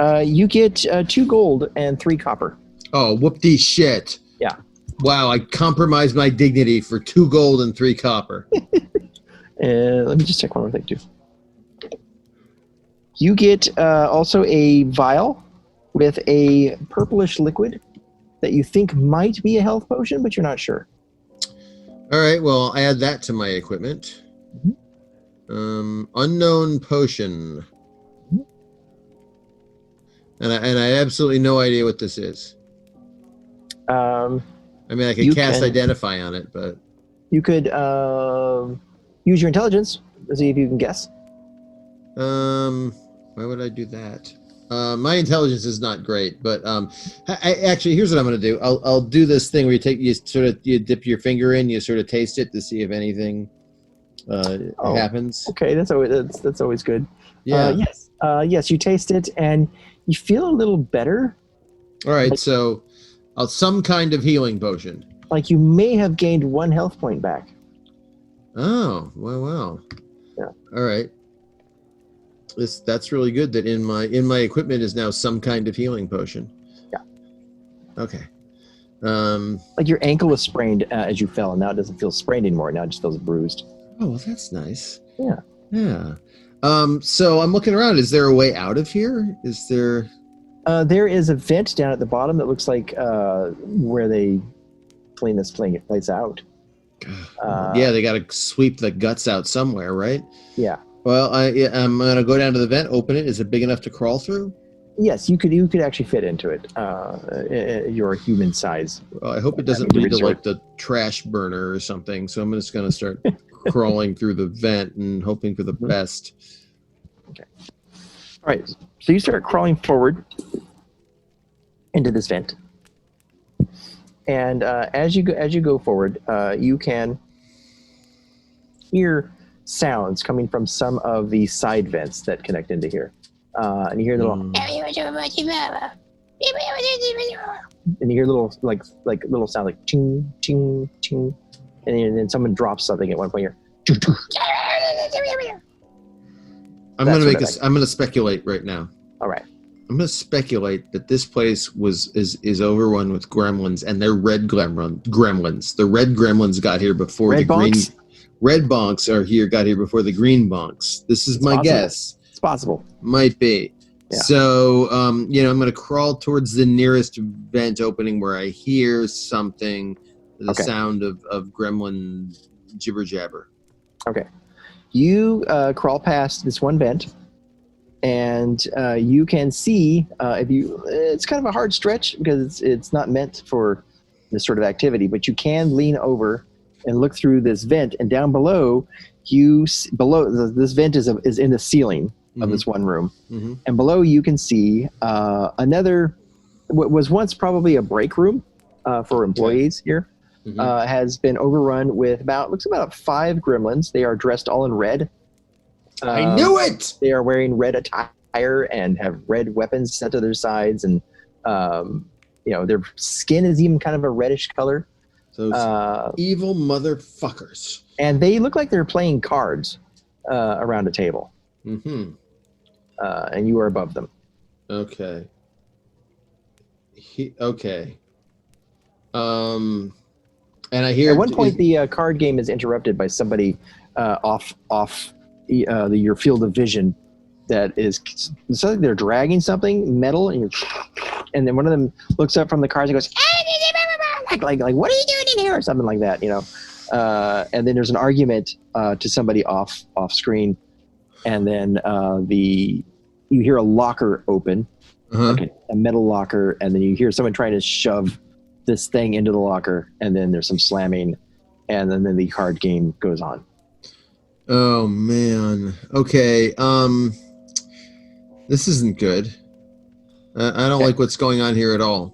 You get 2 gold and 3 copper. Oh, whoop-de shit! Yeah. Wow, I compromised my dignity for 2 gold and 3 copper. Let me just check one more thing too. You get also a vial with a purplish liquid that you think might be a health potion, but you're not sure. All right, well, add that to my equipment. Unknown potion. And I have absolutely no idea what this is. I mean, I could cast Identify on it, but... You could use your intelligence to see if you can guess. Why would I do that? My intelligence is not great, but actually, here's what I'm going to do. I'll do this thing where you dip your finger in, you sort of taste it to see if anything happens. Okay, that's always good. Yeah. Yes, you taste it and you feel a little better. All right, so some kind of healing potion. Like you may have gained 1 health point back. Oh, well. Yeah. All right. That's really good that in my equipment is now some kind of healing potion. Yeah. Okay. Like your ankle was sprained as you fell, and now it doesn't feel sprained anymore. Now it just feels bruised. Oh, well, that's nice. Yeah. Yeah. So I'm looking around. Is there a way out of here? Is there? There is a vent down at the bottom that looks like where they clean this place out. Yeah, they got to sweep the guts out somewhere, right? Yeah. Well, I'm gonna go down to the vent, open it. Is it big enough to crawl through? Yes, you could actually fit into it. Your human size. Well, I hope it doesn't lead to like the trash burner or something. So I'm just gonna start crawling through the vent and hoping for the best. Okay. All right. So you start crawling forward into this vent, and as you go forward, you can hear sounds coming from some of the side vents that connect into here, and you hear little, and you hear little like little sound like ching ching ching, and then someone drops something at one point here. I'm gonna speculate right now. All right. I'm gonna speculate that this place is overrun with gremlins, and they're red gremlins. The red gremlins got here before Red the green. bonks? Red bonks got here before the green bonks. This is my guess. It's possible. Might be. Yeah. So, I'm gonna crawl towards the nearest vent opening where I hear something. The sound of gremlin jibber jabber. Okay. You crawl past this one vent. And you can see it's kind of a hard stretch because it's not meant for this sort of activity, but you can lean over and look through this vent, and down below this vent is in the ceiling of this one room, and below you can see another what was once probably a break room for employees here has been overrun with looks about 5 gremlins. They are dressed all in red. I knew it! They are wearing red attire and have red weapons set to their sides, and their skin is even kind of a reddish color. Those evil motherfuckers. And they look like they're playing cards around a table. And you are above them. Okay. Okay. And I hear at one point the card game is interrupted by somebody off your field of vision that is it's like they're dragging something metal, and then one of them looks up from the cards and goes like what are you doing in here, or something like that, and then there's an argument to somebody off screen, and then you hear a locker open, like a metal locker, and then you hear someone trying to shove this thing into the locker, and then there's some slamming, and then the card game goes on. Oh man. Okay. This isn't good. I don't like what's going on here at all.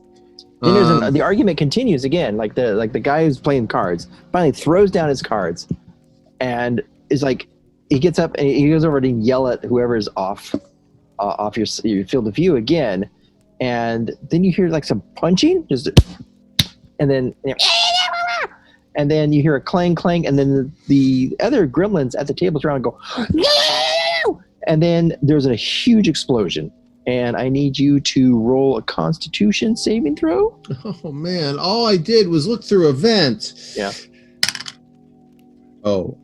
Then the argument continues again. Like the guy who's playing cards finally throws down his cards, and is like, he gets up and he goes over to yell at whoever is off your field of view again, and then you hear like some punching, and then. And then you hear a clang, clang, and then the other gremlins at the tables around go, no! And then there's a huge explosion. And I need you to roll a Constitution saving throw. Oh, man. All I did was look through a vent. Yeah. Oh.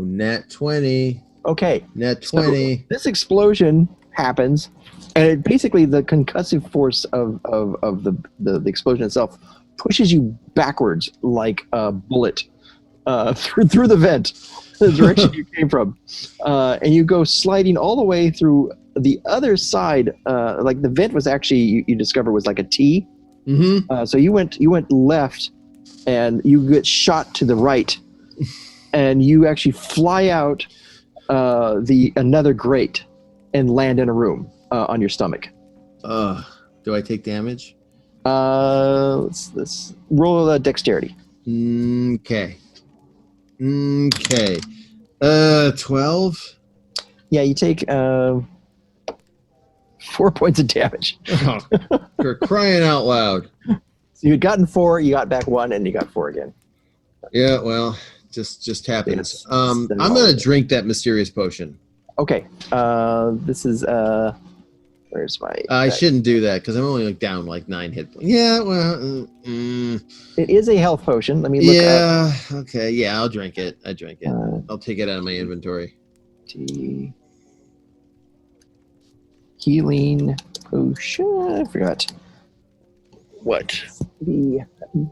Nat 20. Okay. Nat 20. So this explosion happens, and basically the concussive force of the explosion itself pushes you backwards like a bullet through the vent, the direction you came from, and you go sliding all the way through the other side. Like the vent was actually you discover was like a T. So you went left, and you get shot to the right, and you actually fly out another grate and land in a room on your stomach. Do I take damage? Let's roll dexterity. Okay. 12. Yeah, you take 4 points of damage. Oh, you're crying out loud. So you had gotten 4, you got back 1, and you got 4 again. Yeah, well, just happens. I'm gonna drink that mysterious potion. Okay. This is where's my? I shouldn't do that because I'm only down 9 hit points. Yeah, well, it is a health potion. Let me look up. Yeah. Okay. Yeah, I'll drink it. I drink it. I'll take it out of my inventory. Healing potion. I forgot what the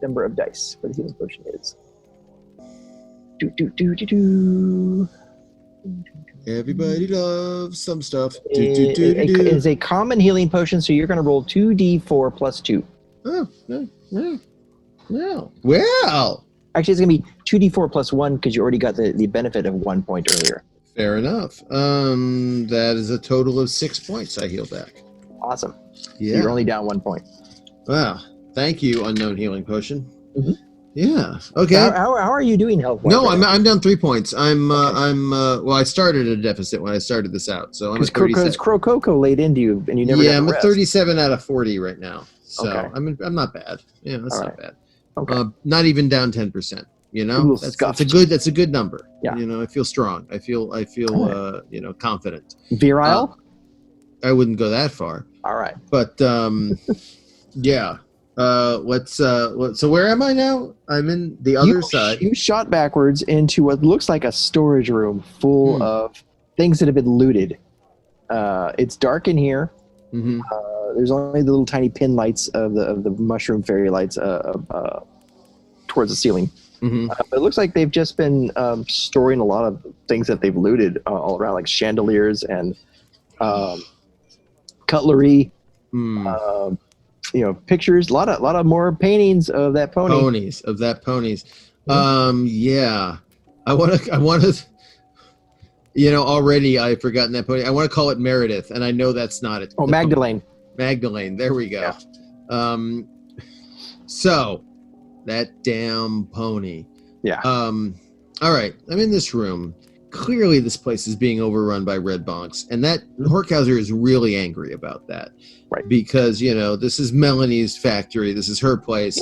number of dice for the healing potion is. Everybody loves some stuff. It is a common healing potion, so you're going to roll 2d4 plus 2. Oh, well. Actually, it's going to be 2d4 plus 1 because you already got the benefit of 1 point earlier. Fair enough. That is a total of 6 points I heal back. Awesome. Yeah. So you're only down 1 point. Wow. Thank you, unknown healing potion. Yeah. Okay. How are you doing health-wise? No, I'm down 3 points. Well, I started at a deficit when I started this out, so I'm at 37. Because Crococo laid into you, and you never. Yeah, I'm at 37 out of 40 right now, so okay. I'm not bad. Yeah, that's all not bad. Okay. Not even down 10%. You know, that's a good number. Yeah. You know, I feel strong. I feel confident. Virile. I wouldn't go that far. All right. But yeah. So where am I now? I'm in the other side. You shot backwards into what looks like a storage room full of things that have been looted. It's dark in here. Mm-hmm. There's only the little tiny pin lights of the mushroom fairy lights towards the ceiling. Mm-hmm. It looks like they've just been storing a lot of things that they've looted all around, like chandeliers and cutlery. Pictures. A lot of more paintings of that pony. Yeah. I want to. Already I've forgotten that pony. I want to call it Meredith, and I know that's not it. Oh, Magdalene. Magdalene. There we go. Yeah. So that damn pony. Yeah. All right. I'm in this room. Clearly, this place is being overrun by red bonks, and that Horkhauser is really angry about that. Right. Because this is Melanie's factory. This is her place,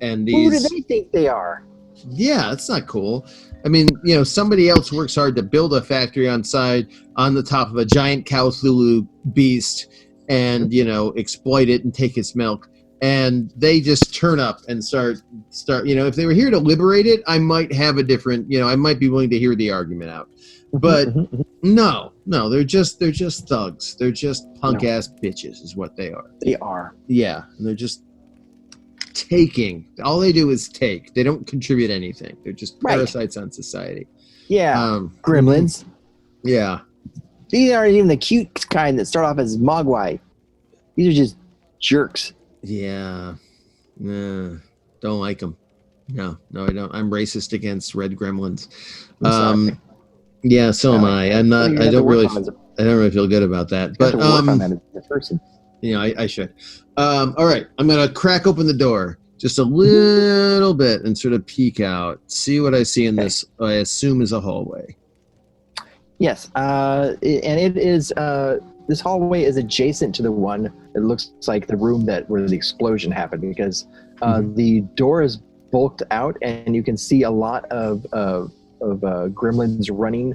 and these. Who do they think they are? Yeah, it's not cool. I mean, somebody else works hard to build a factory on the top of a giant Cthulhu beast, and exploit it and take its milk. And they just turn up and start. If they were here to liberate it, I might have a different. I might be willing to hear the argument out. But no, they're just thugs. They're just punk ass bitches, is what they are. They are. Yeah, and they're just taking. All they do is take. They don't contribute anything. They're just parasites on society. Yeah, gremlins. Yeah, these aren't even the cute kind that start off as mogwai. These are just jerks. Yeah, don't like them. No, I don't. I'm racist against red gremlins. Yeah, so am I. I'm not. I don't really feel good about that. But work on that as a person. I should. All right, I'm gonna crack open the door just a little bit and sort of peek out, see what I see in this. I assume is a hallway. Yes, and it is. This hallway is adjacent to the one that looks like the room where the explosion happened, because the door is bulked out, and you can see a lot of gremlins running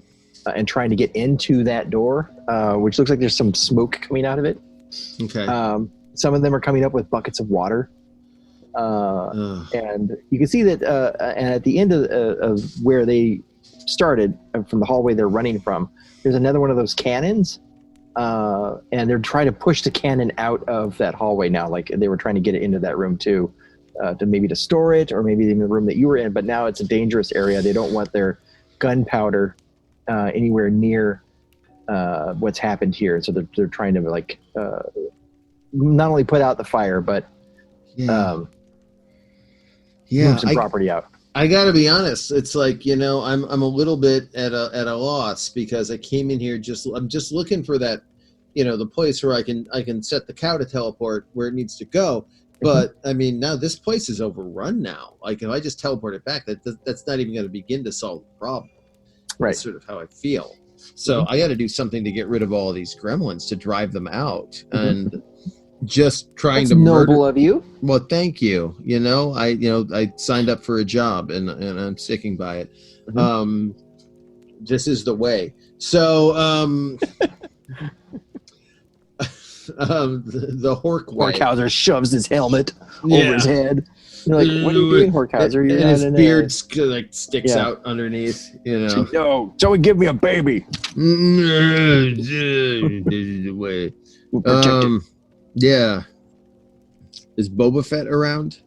and trying to get into that door, which looks like there's some smoke coming out of it. Okay. Some of them are coming up with buckets of water, and you can see that. And at the end of where they started, from the hallway they're running from, there's another one of those cannons. And they're trying to push the cannon out of that hallway now. Like they were trying to get it into that room too, to store it, or maybe in the room that you were in. But now it's a dangerous area. They don't want their gunpowder anywhere near what's happened here. So they're trying to not only put out the fire, but move some property out. I gotta be honest. It's like, I'm a little bit at a loss, because I came in here I'm just looking for that, the place where I can set the cow to teleport where it needs to go. But I mean, now this place is overrun now. Like if I just teleport it back, that's not even going to begin to solve the problem. Right. That's sort of how I feel. So I got to do something to get rid of all of these gremlins, to drive them out, and just trying That's to murder. Noble of you. Well, thank you. I signed up for a job, and I'm sticking by it. This is the way. So the Horkhauser shoves his helmet over his head. You're like, what are you doing, Horkhauser? And his beard sticks out underneath. No, someone give me a baby. This is the way. Yeah. Is Boba Fett around?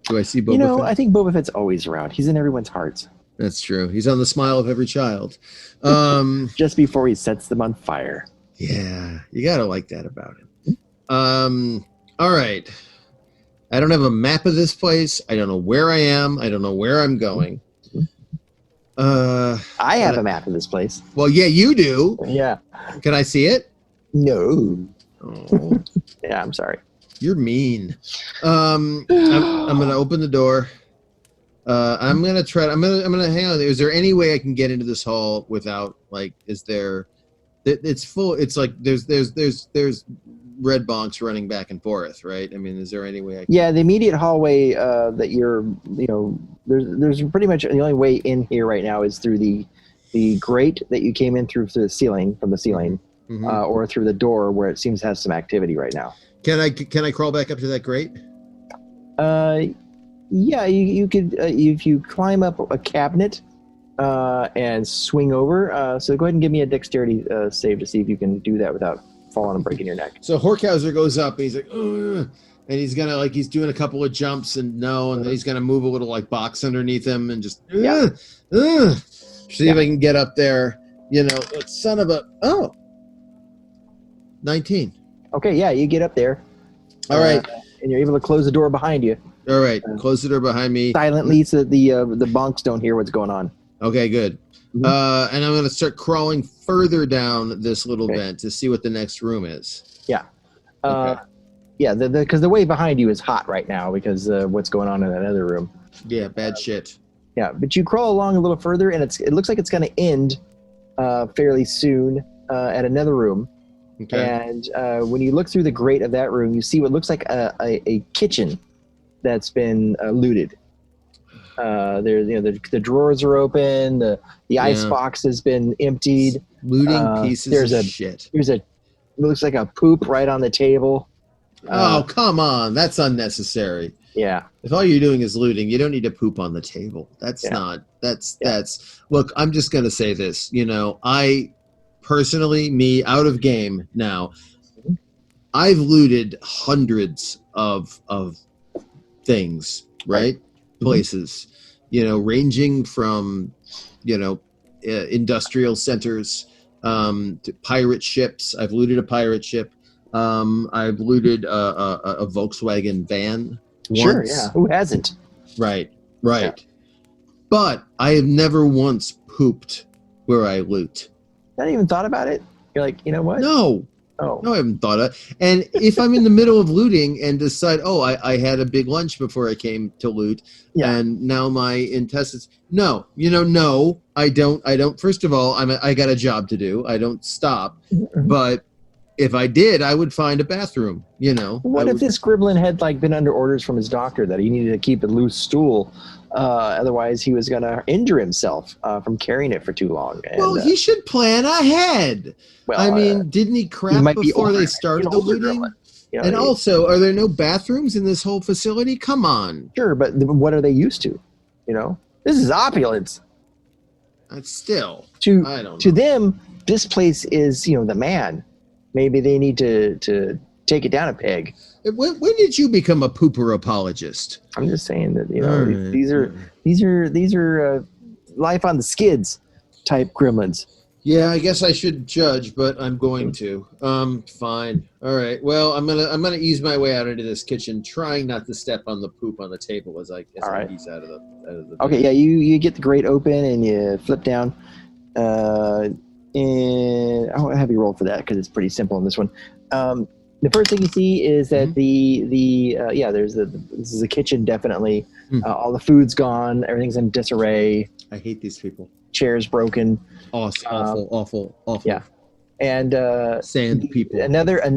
Do I see Boba Fett? I think Boba Fett's always around. He's in everyone's hearts. That's true. He's on the smile of every child. Just before he sets them on fire. Yeah, you gotta like that about him. All right. I don't have a map of this place. I don't know where I am. I don't know where I'm going. I have a map of this place. Well, yeah, you do. Yeah. Can I see it? No. Oh. Yeah, I'm sorry. You're mean. I'm gonna open the door. I'm gonna hang on. Is there any way I can get into this hall without is there? It's full. It's like there's red bonks running back and forth, right? I mean, is there any way I can... Yeah, the immediate hallway that you're, there's pretty much the only way in here right now is through the grate that you came in through the ceiling, from the ceiling. or through the door where it seems to have some activity right now. Can I crawl back up to that grate? Yeah, you could if you climb up a cabinet and swing over. So go ahead and give me a dexterity save to see if you can do that without falling and breaking your neck. So Horkhauser goes up and he's like, ugh, and he's gonna he's doing a couple of jumps and then he's gonna move a little box underneath him and just see if I can get up there. Son of a 19. Okay, yeah, you get up there. All right, and you're able to close the door behind you. All right, close the door behind me silently, so that the bonks don't hear what's going on. Okay, good. And I'm going to start crawling further down this little vent to see what the next room is. Yeah. Yeah, because the way behind you is hot right now because what's going on in that other room. Yeah, bad shit. Yeah, but you crawl along a little further, and it looks like it's going to end fairly soon at another room. Okay. And when you look through the grate of that room, you see what looks like a kitchen that's been looted. The drawers are open. The ice box has been emptied. Looting pieces of shit. It looks like a poop right on the table. Oh, come on. That's unnecessary. Yeah. If all you're doing is looting, you don't need to poop on the table. Look, I'm just going to say this. I personally, out of game now, I've looted hundreds of things, right? Places, ranging from, industrial centers to pirate ships. I've looted a pirate ship. I've looted a Volkswagen van once. Sure, yeah. Who hasn't? Right. Yeah. But I have never once pooped where I loot. Not even thought about it? You're like, you know what? No. Oh. No, I haven't thought of it. And if I'm in the middle of looting and decide, I had a big lunch before I came to loot, and now my intestines. No, no, I don't. First of all, I got a job to do. I don't stop. But if I did, I would find a bathroom. What if this gremlin had been under orders from his doctor that he needed to keep a loose stool? Otherwise, he was going to injure himself from carrying it for too long. And, he should plan ahead. Well, didn't he crap before they started the looting? And also, are there no bathrooms in this whole facility? Come on. Sure, but what are they used to? This is opulence. Still, I don't know. To them, this place is, the man. Maybe they need to take it down a peg. When did you become a pooper apologist? I'm just saying that these are life on the skids type gremlins. Yeah, I guess I should judge, but I'm going to. Fine. All right. Well, I'm gonna ease my way out into this kitchen, trying not to step on the poop on the table as I ease out of the. Okay. Yeah. You get the grate open and you flip down. And I won't have you roll for that because it's pretty simple in this one. The first thing you see is that this is a kitchen, definitely. All the food's gone. Everything's in disarray. I hate these people. Chairs broken. Awful. Yeah. And sand people. Another on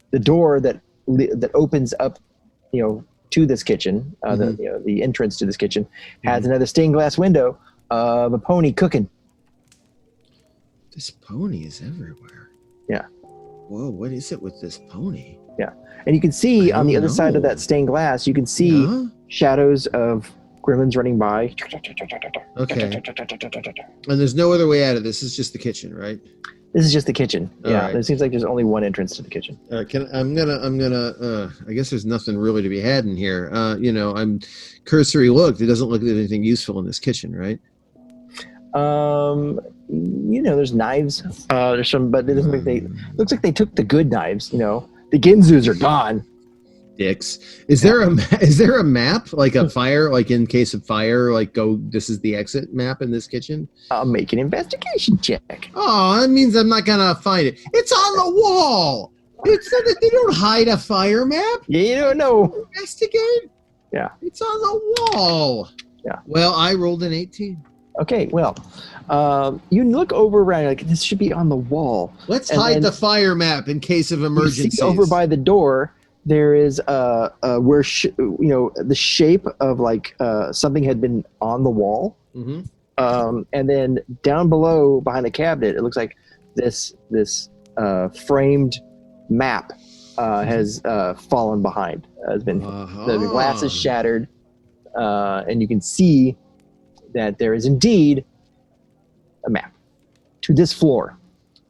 the door that opens up, to this kitchen, the entrance to this kitchen has another stained glass window of a pony cooking. This pony is everywhere. Yeah. Whoa, what is it with this pony? Yeah. And you can see on the other side of that stained glass, you can see shadows of gremlins running by. Okay. And there's no other way out of this. This is just the kitchen, right? This is just the kitchen. Yeah. Right. It seems like there's only one entrance to the kitchen. I'm gonna. I guess there's nothing really to be had in here. I'm cursory looked. It doesn't look like there's anything useful in this kitchen, right? There's knives. There's some, but it doesn't looks like they took the good knives. The Ginzus are gone. Dicks. Is there a map, like a fire, like in case of fire, this is the exit map in this kitchen? I'll make an investigation check. Oh, that means I'm not gonna find it. It's on the wall. It's that they don't hide a fire map. Yeah, you don't know. Investigate. Yeah. It's on the wall. Yeah. Well, I rolled an 18. Okay, well, you look over around this should be on the wall. Let's hide the fire map in case of emergencies. Over by the door, there is where the shape of something had been on the wall. Mm-hmm. And then down below, behind the cabinet, it looks like this framed map has fallen behind. Has been the glass is shattered, and you can see that there is indeed a map to this floor.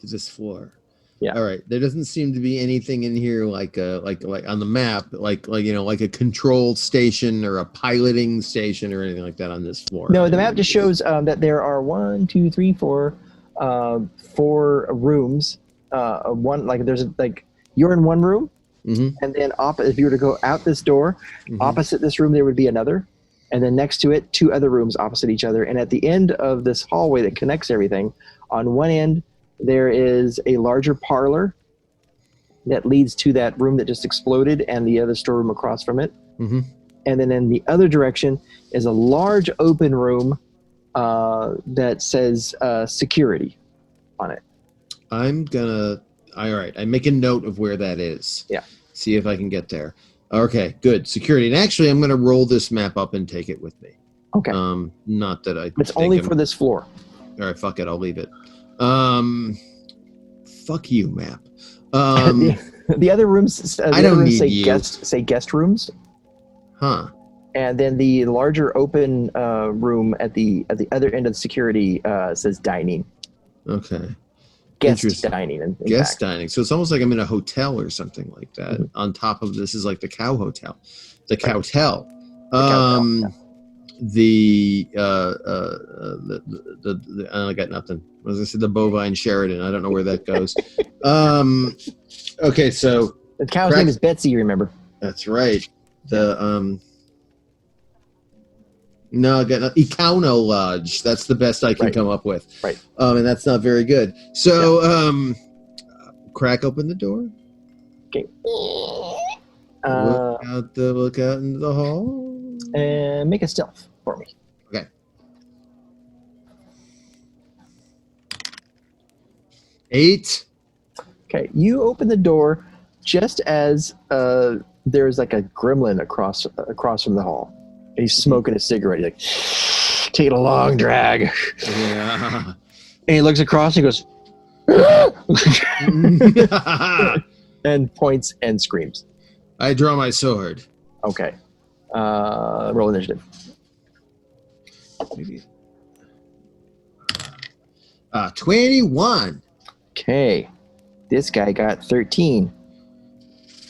To this floor. Yeah. All right. There doesn't seem to be anything in here like on the map, like a control station or a piloting station or anything like that on this floor. No, the map just shows that there are 1, 2, 3, 4, 4 rooms. There's you're in one room, and then if you were to go out this door, opposite this room there would be another, and then next to it 2 other rooms opposite each other. And at the end of this hallway that connects everything, on one end there is a larger parlor that leads to that room that just exploded and the other storeroom across from it. And then in the other direction is a large open room that says security on it. All right. I make a note of where that is. Yeah. See if I can get there. Okay, good. Security. And actually, I'm going to roll this map up and take it with me. Okay. Not that I. It's only for this floor. All right, fuck it. I'll leave it. Fuck you, map. The other rooms. I don't need you. Say guest rooms. Huh. And then the larger open room at the other end of the security says dining. Okay. Guest dining. Guest dining. So it's almost like I'm in a hotel or something like that. On top of this is like the cow hotel. The cowtel. I got nothing. I was gonna say the bovine Sheridan. I don't know where that goes. Okay, so the cow's name is Betsy. Remember? That's right. No, I got Econo Lodge. That's the best I can come up with. Right. And that's not very good. So, crack open the door. Okay. Look out into the hall. And make a stealth for me. Okay. Eight. Okay, you open the door just as there's like a gremlin across from the hall. He's smoking a cigarette. He's like, taking a long drag. Yeah. And he looks across and he goes, and points and screams. I draw my sword. Okay. Roll initiative. Maybe. 21. Okay. This guy got 13.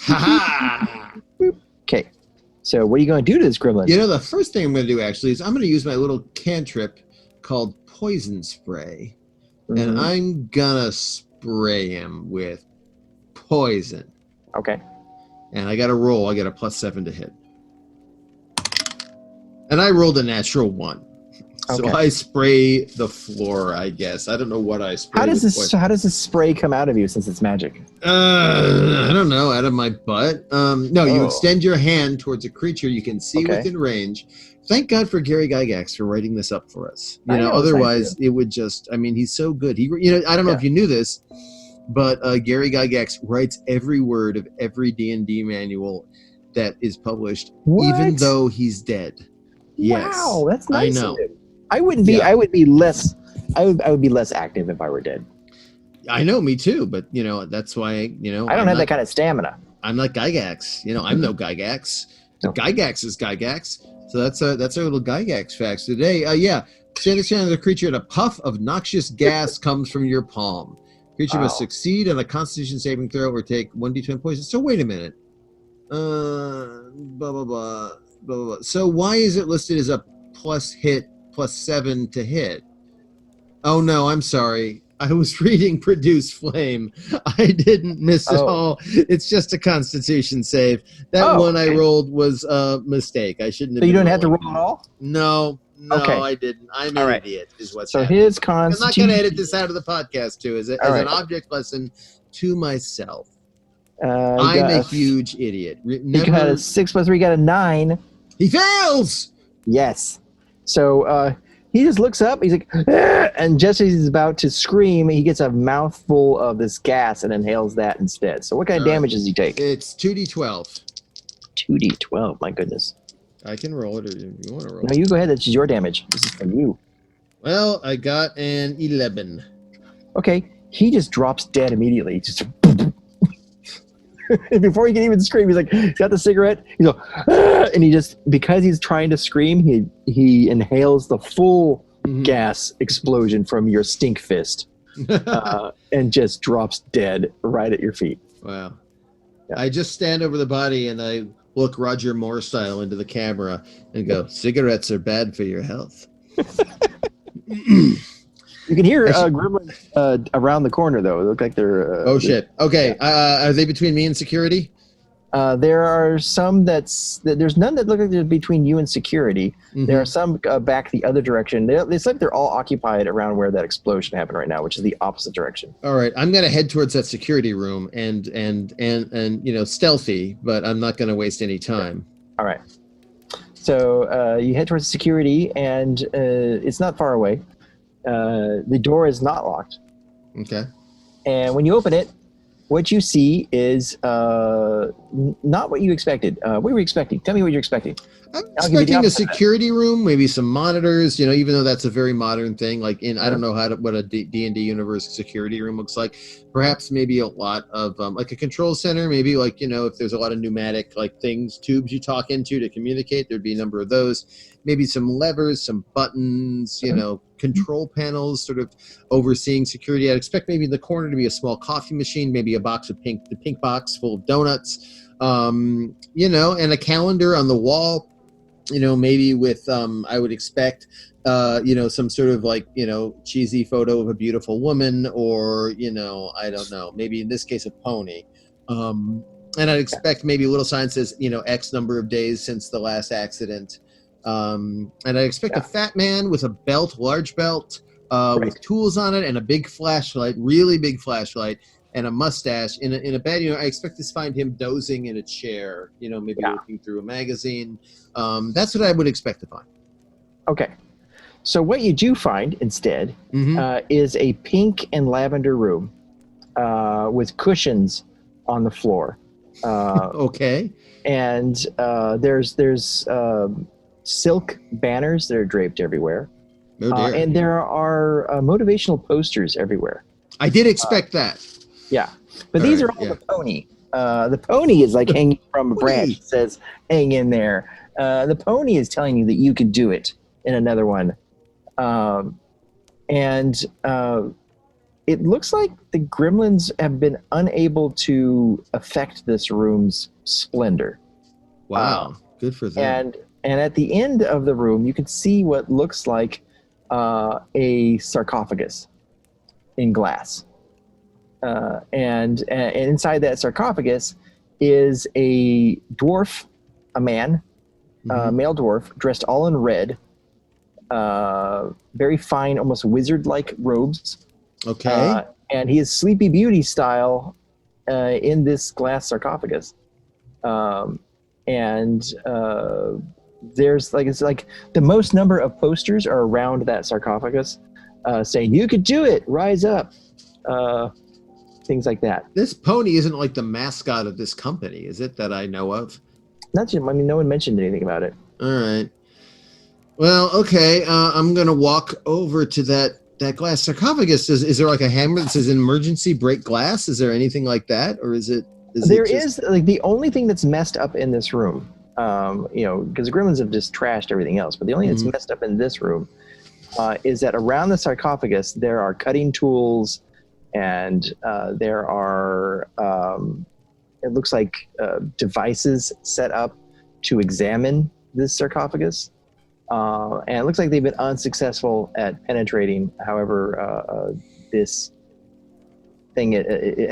Ha-ha! Okay. So what are you going to do to this gremlin? You know, the first thing I'm going to do, actually, is I'm going to use my little cantrip called Poison Spray. And I'm going to spray him with poison. Okay. And I got to roll. I get a +7 to hit. And I rolled a natural 1. So I spray the floor, I guess. I don't know what I spray. How does this spray come out of you since it's magic? I don't know, out of my butt. You extend your hand towards a creature you can see within range. Thank God for Gary Gygax for writing this up for us. Otherwise it would just, he's so good. I don't know if you knew this, but Gary Gygax writes every word of every D&D manual that is published, even though he's dead. Yes. Wow, that's nice. I know. I would be less active if I were dead. I know, me too, but that's why I don't have that kind of stamina. I'm like Gygax. I'm no Gygax. No. Gygax is Gygax. So that's our little Gygax facts today. Stand as a creature and a puff of noxious gas comes from your palm. Creature must succeed on a Constitution saving throw or take 1d20 poison. So wait a minute. Blah blah blah blah blah. So why is it listed as a +7 to hit? Oh no, I'm sorry. I was reading Produce Flame. I didn't miss it all. It's just a Constitution save. That one I rolled was a mistake. I shouldn't have. So you don't have to roll at all? No, I didn't. I'm an idiot. Is what's so happening. His Constitution. I'm not going to edit this out of the podcast too, as an object lesson to myself. I'm a huge idiot. You got a 6 + 3. You got a 9. He fails. Yes. So he just looks up. He's like, ah! And just as he's about to scream, he gets a mouthful of this gas and inhales that instead. So what kind of damage does he take? It's 2d12. 2d12. My goodness. I can roll it, or if you want to roll. No, you go ahead. That's your damage. This is from you. Well, I got an 11. Okay, he just drops dead immediately. Just before he can even scream, he's like, he's got the cigarette. He's like, "Ah!" And he just, because he's trying to scream, he inhales the full gas explosion from your stink fist, and just drops dead right at your feet. Wow. Yeah. I just stand over the body and I look Roger Moore style into the camera and go, cigarettes are bad for your health. You can hear gremlins around the corner, though. They look like they're... oh, shit. Okay. Yeah. Are they between me and security? There are some there's none that look like they're between you and security. There are some back the other direction. It's like they're all occupied around where that explosion happened right now, which is the opposite direction. All right, I'm gonna head towards that security room and stealthy, but I'm not gonna waste any time. All right. So you head towards security, and it's not far away. The door is not locked. Okay. And when you open it, what you see is not what you expected. What were you expecting? Tell me what you're expecting. I'm expecting a security room, maybe some monitors, even though that's a very modern thing. Like I don't know what a D&D universe security room looks like. Perhaps maybe a lot of like a control center, maybe like, if there's a lot of pneumatic like things, tubes you talk into to communicate, there'd be a number of those. Maybe some levers, some buttons, control panels sort of overseeing security. I'd expect maybe in the corner to be a small coffee machine, maybe a box of the pink box full of donuts, and a calendar on the wall. Maybe with I would expect some sort of like cheesy photo of a beautiful woman, or I don't know, maybe in this case a pony, and I'd expect maybe a little sign says X number of days since the last accident, and I'd expect a fat man with a belt, large belt, with tools on it and a big flashlight, really big flashlight, and a mustache in a bed. I expect to find him dozing in a chair, maybe looking through a magazine. That's what I would expect to find. Okay. So what you do find instead is a pink and lavender room with cushions on the floor. Okay. And there's silk banners that are draped everywhere. Oh dear. And there are motivational posters everywhere. I did expect that. Yeah. But these are all the pony. The pony is like hanging from a branch. It says, hang in there. The pony is telling you that you can do it in another one. And it looks like the gremlins have been unable to affect this room's splendor. Wow. Good for them. And at the end of the room, you can see what looks like a sarcophagus in glass. And inside that sarcophagus is a dwarf, a man, male dwarf, dressed all in red, very fine, almost wizard-like robes. Okay. And he is Sleepy Beauty style in this glass sarcophagus. There's it's like the most number of posters are around that sarcophagus saying, you could do it, rise up. Things like that. This pony isn't like the mascot of this company, is it, that I know of? No one mentioned anything about it. All right. Well, okay. I'm going to walk over to that glass sarcophagus. Is there like a hammer that says emergency break glass? Is there anything like that? Or is it like the only thing that's messed up in this room, because the gremlins have just trashed everything else, but the only thing that's messed up in this room is that around the sarcophagus, there are cutting tools, and there are, it looks like devices set up to examine this sarcophagus. And it looks like they've been unsuccessful at penetrating, however, this thing,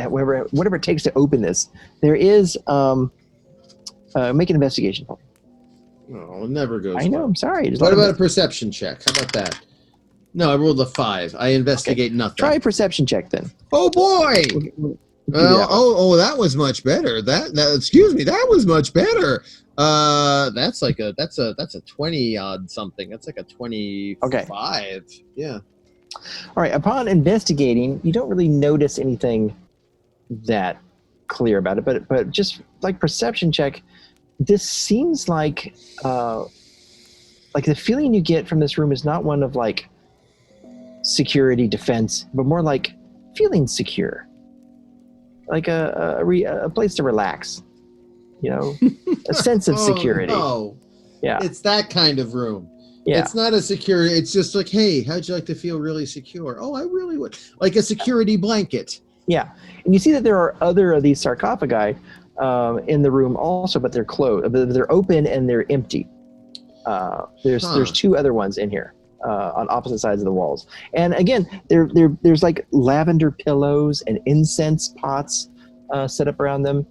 whatever it takes to open this. There is, make an investigation. Oh, it never goes. I know, I'm sorry. What about a perception check? How about that? No, I rolled a 5. I investigate nothing. Try a perception check then. Oh boy! That was much better. Excuse me, that was much better. That's a 20 odd something. That's like a 25. Okay. Yeah. All right. Upon investigating, you don't really notice anything that clear about it, but just like perception check, this seems like the feeling you get from this room is not one of like security, defense, but more like feeling secure, like a place to relax. A sense of security. Oh, no. Yeah, it's that kind of room. Yeah, it's not a security. It's just like, hey, how'd you like to feel really secure? Oh, I really would like a security blanket. Yeah, and you see that there are other of these sarcophagi in the room also, but they're closed. They're open and they're empty. There's two other ones in here on opposite sides of the walls, and again, there's like lavender pillows and incense pots set up around them.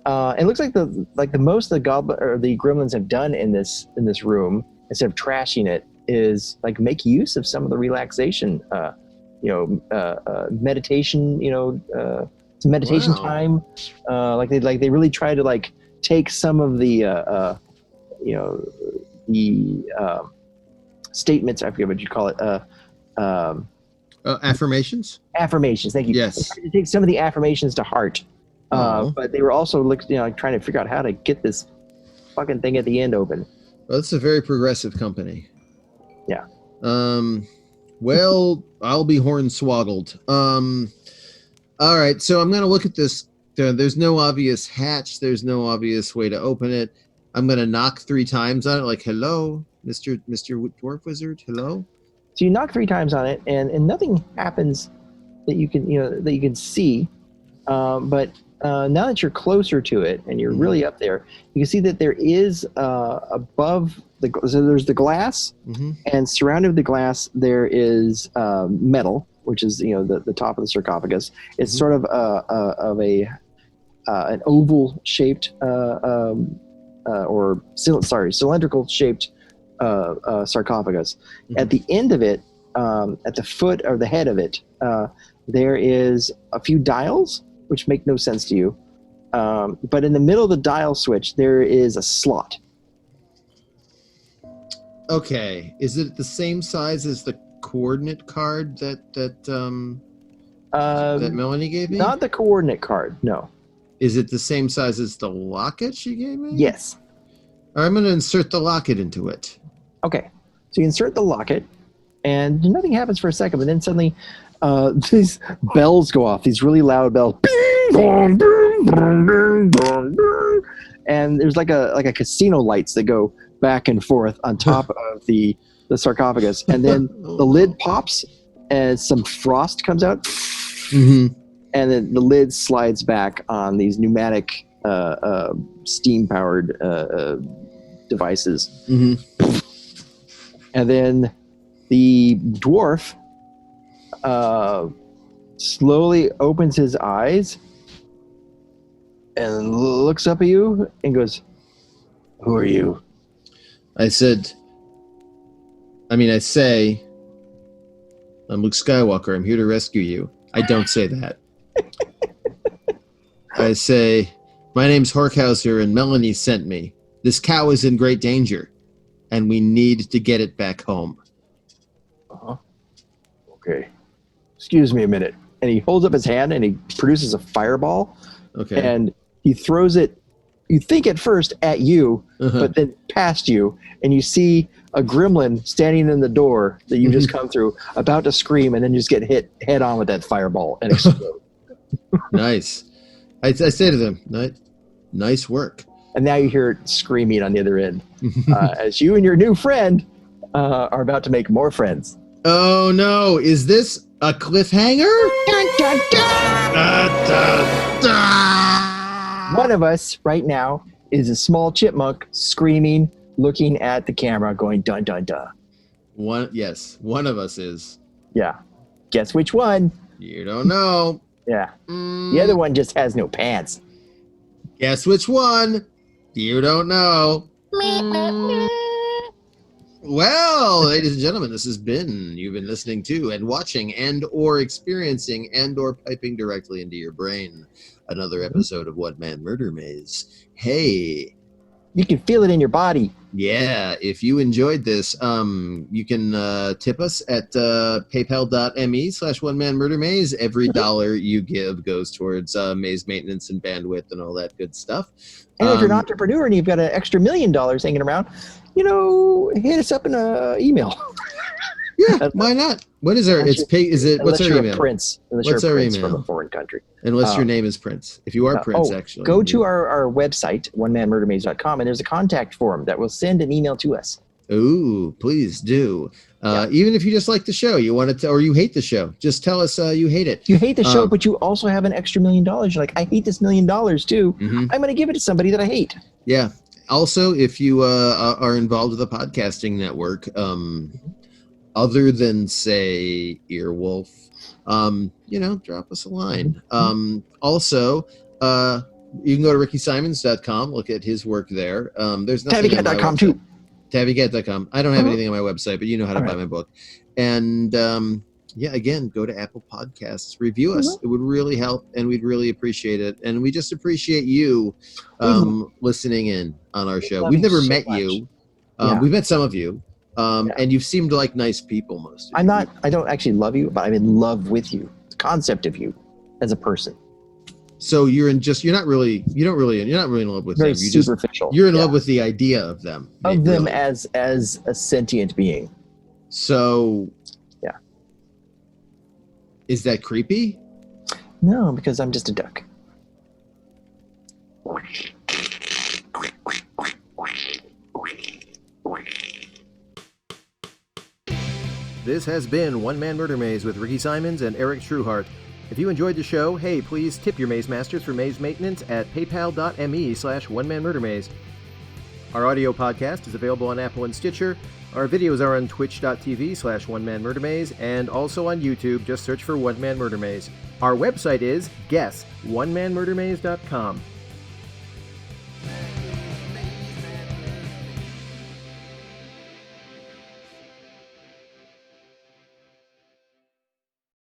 It looks like the most the gremlins have done in this room, instead of trashing it, is like make use of some of the relaxation, meditation, some meditation time. Like they really try to like take some of the statements. I forget what you call it. Affirmations. Affirmations. Thank you. Yes. They tried to take some of the affirmations to heart. But they were also trying to figure out how to get this fucking thing at the end open. Well, it's a very progressive company. Yeah. Well, I'll be hornswoggled. All right, so I'm gonna look at this. There's no obvious hatch. There's no obvious way to open it. I'm gonna knock 3 times on it, like, "Hello, Mr. Dwarf Wizard. Hello." So you knock 3 times on it, and nothing happens that you can see. But now that you're closer to it and you're really up there, you can see that there is above so there's the glass, and surrounded with the glass there is metal, which is the top of the sarcophagus. It's sort of an oval shaped cylindrical shaped sarcophagus. At the end of it, at the foot or the head of it, there is a few dials, which make no sense to you. But in the middle of the dial switch, there is a slot. Okay. Is it the same size as the coordinate card that Melanie gave me? Not the coordinate card, no. Is it the same size as the locket she gave me? Yes. All right, I'm going to insert the locket into it. Okay. So you insert the locket, and nothing happens for a second, but then suddenly these bells go off, these really loud bells. And there's like a casino lights that go back and forth on top of the sarcophagus, and then the lid pops as some frost comes out, and then the lid slides back on these pneumatic steam powered devices. And then the dwarf slowly opens his eyes and looks up at you and goes, "Who are you?" I say, "I'm Luke Skywalker. I'm here to rescue you." I don't say that. I say, "My name's Horkhauser and Melanie sent me. This cow is in great danger, and we need to get it back home." Okay. Excuse me a minute. And he holds up his hand and he produces a fireball. Okay. And he throws it, you think at first at you, but then past you. And you see a gremlin standing in the door that you just come through, about to scream, and then just get hit head on with that fireball and explode. Nice. I say to them, nice work. And now you hear it screaming on the other end as you and your new friend are about to make more friends. Oh no, is this a cliffhanger? Dun, dun, dun! One of us right now is a small chipmunk screaming, looking at the camera, going dun dun dun. One of us is. Yeah. Guess which one? You don't know. Yeah. The other one just has no pants. Guess which one? You don't know. Well, ladies and gentlemen, you've been listening to and watching and or experiencing and or piping directly into your brain another episode of One Man Murder Maze. Hey, you can feel it in your body. Yeah, if you enjoyed this, you can tip us at paypal.me/onemanmurdermaze. Every dollar you give goes towards maze maintenance and bandwidth and all that good stuff. And if you're an entrepreneur and you've got an extra $1 million hanging around, hit us up in an email. Yeah, why not? What is her? It's pig. Is it? What's her email? Prince. What's her email? From a foreign country. Unless your name is Prince. If you are Prince, actually. Go to our website, onemanmurdermaze.com, and there's a contact form that will send an email to us. Ooh, please do. Even if you just like the show, you want to, or you hate the show, just tell us you hate it. You hate the show, but you also have an extra $1 million. You're like, I hate this $1 million too. Mm-hmm. I'm going to give it to somebody that I hate. Yeah. Also, if you are involved with a podcasting network, other than say Earwolf, drop us a line. Also, you can go to rickysimons.com, look at his work there. There's nothing on my TabbyCat.com website. too. TabbyCat.com. I don't have anything on my website, but you know how to buy my book. And again, go to Apple Podcasts, review us. It would really help, and we'd really appreciate it. And we just appreciate you listening in on our show. We've never met you. We've met some of you. And you've seemed like nice people most of you. I don't actually love you, but I'm in love with you. The concept of you as a person. So you're not really in love with Very them. superficial. You're in love with the idea of them. Of them as a sentient being. So yeah. Is that creepy? No, because I'm just a duck. This has been One Man Murder Maze with Ricky Simons and Eric Trueheart. If you enjoyed the show, hey, please tip your Maze Masters for maze maintenance at paypal.me/onemanmurdermaze. Our audio podcast is available on Apple and Stitcher. Our videos are on twitch.tv/onemanmurdermaze and also on YouTube. Just search for One Man Murder Maze. Our website is guess onemanmurdermaze.com.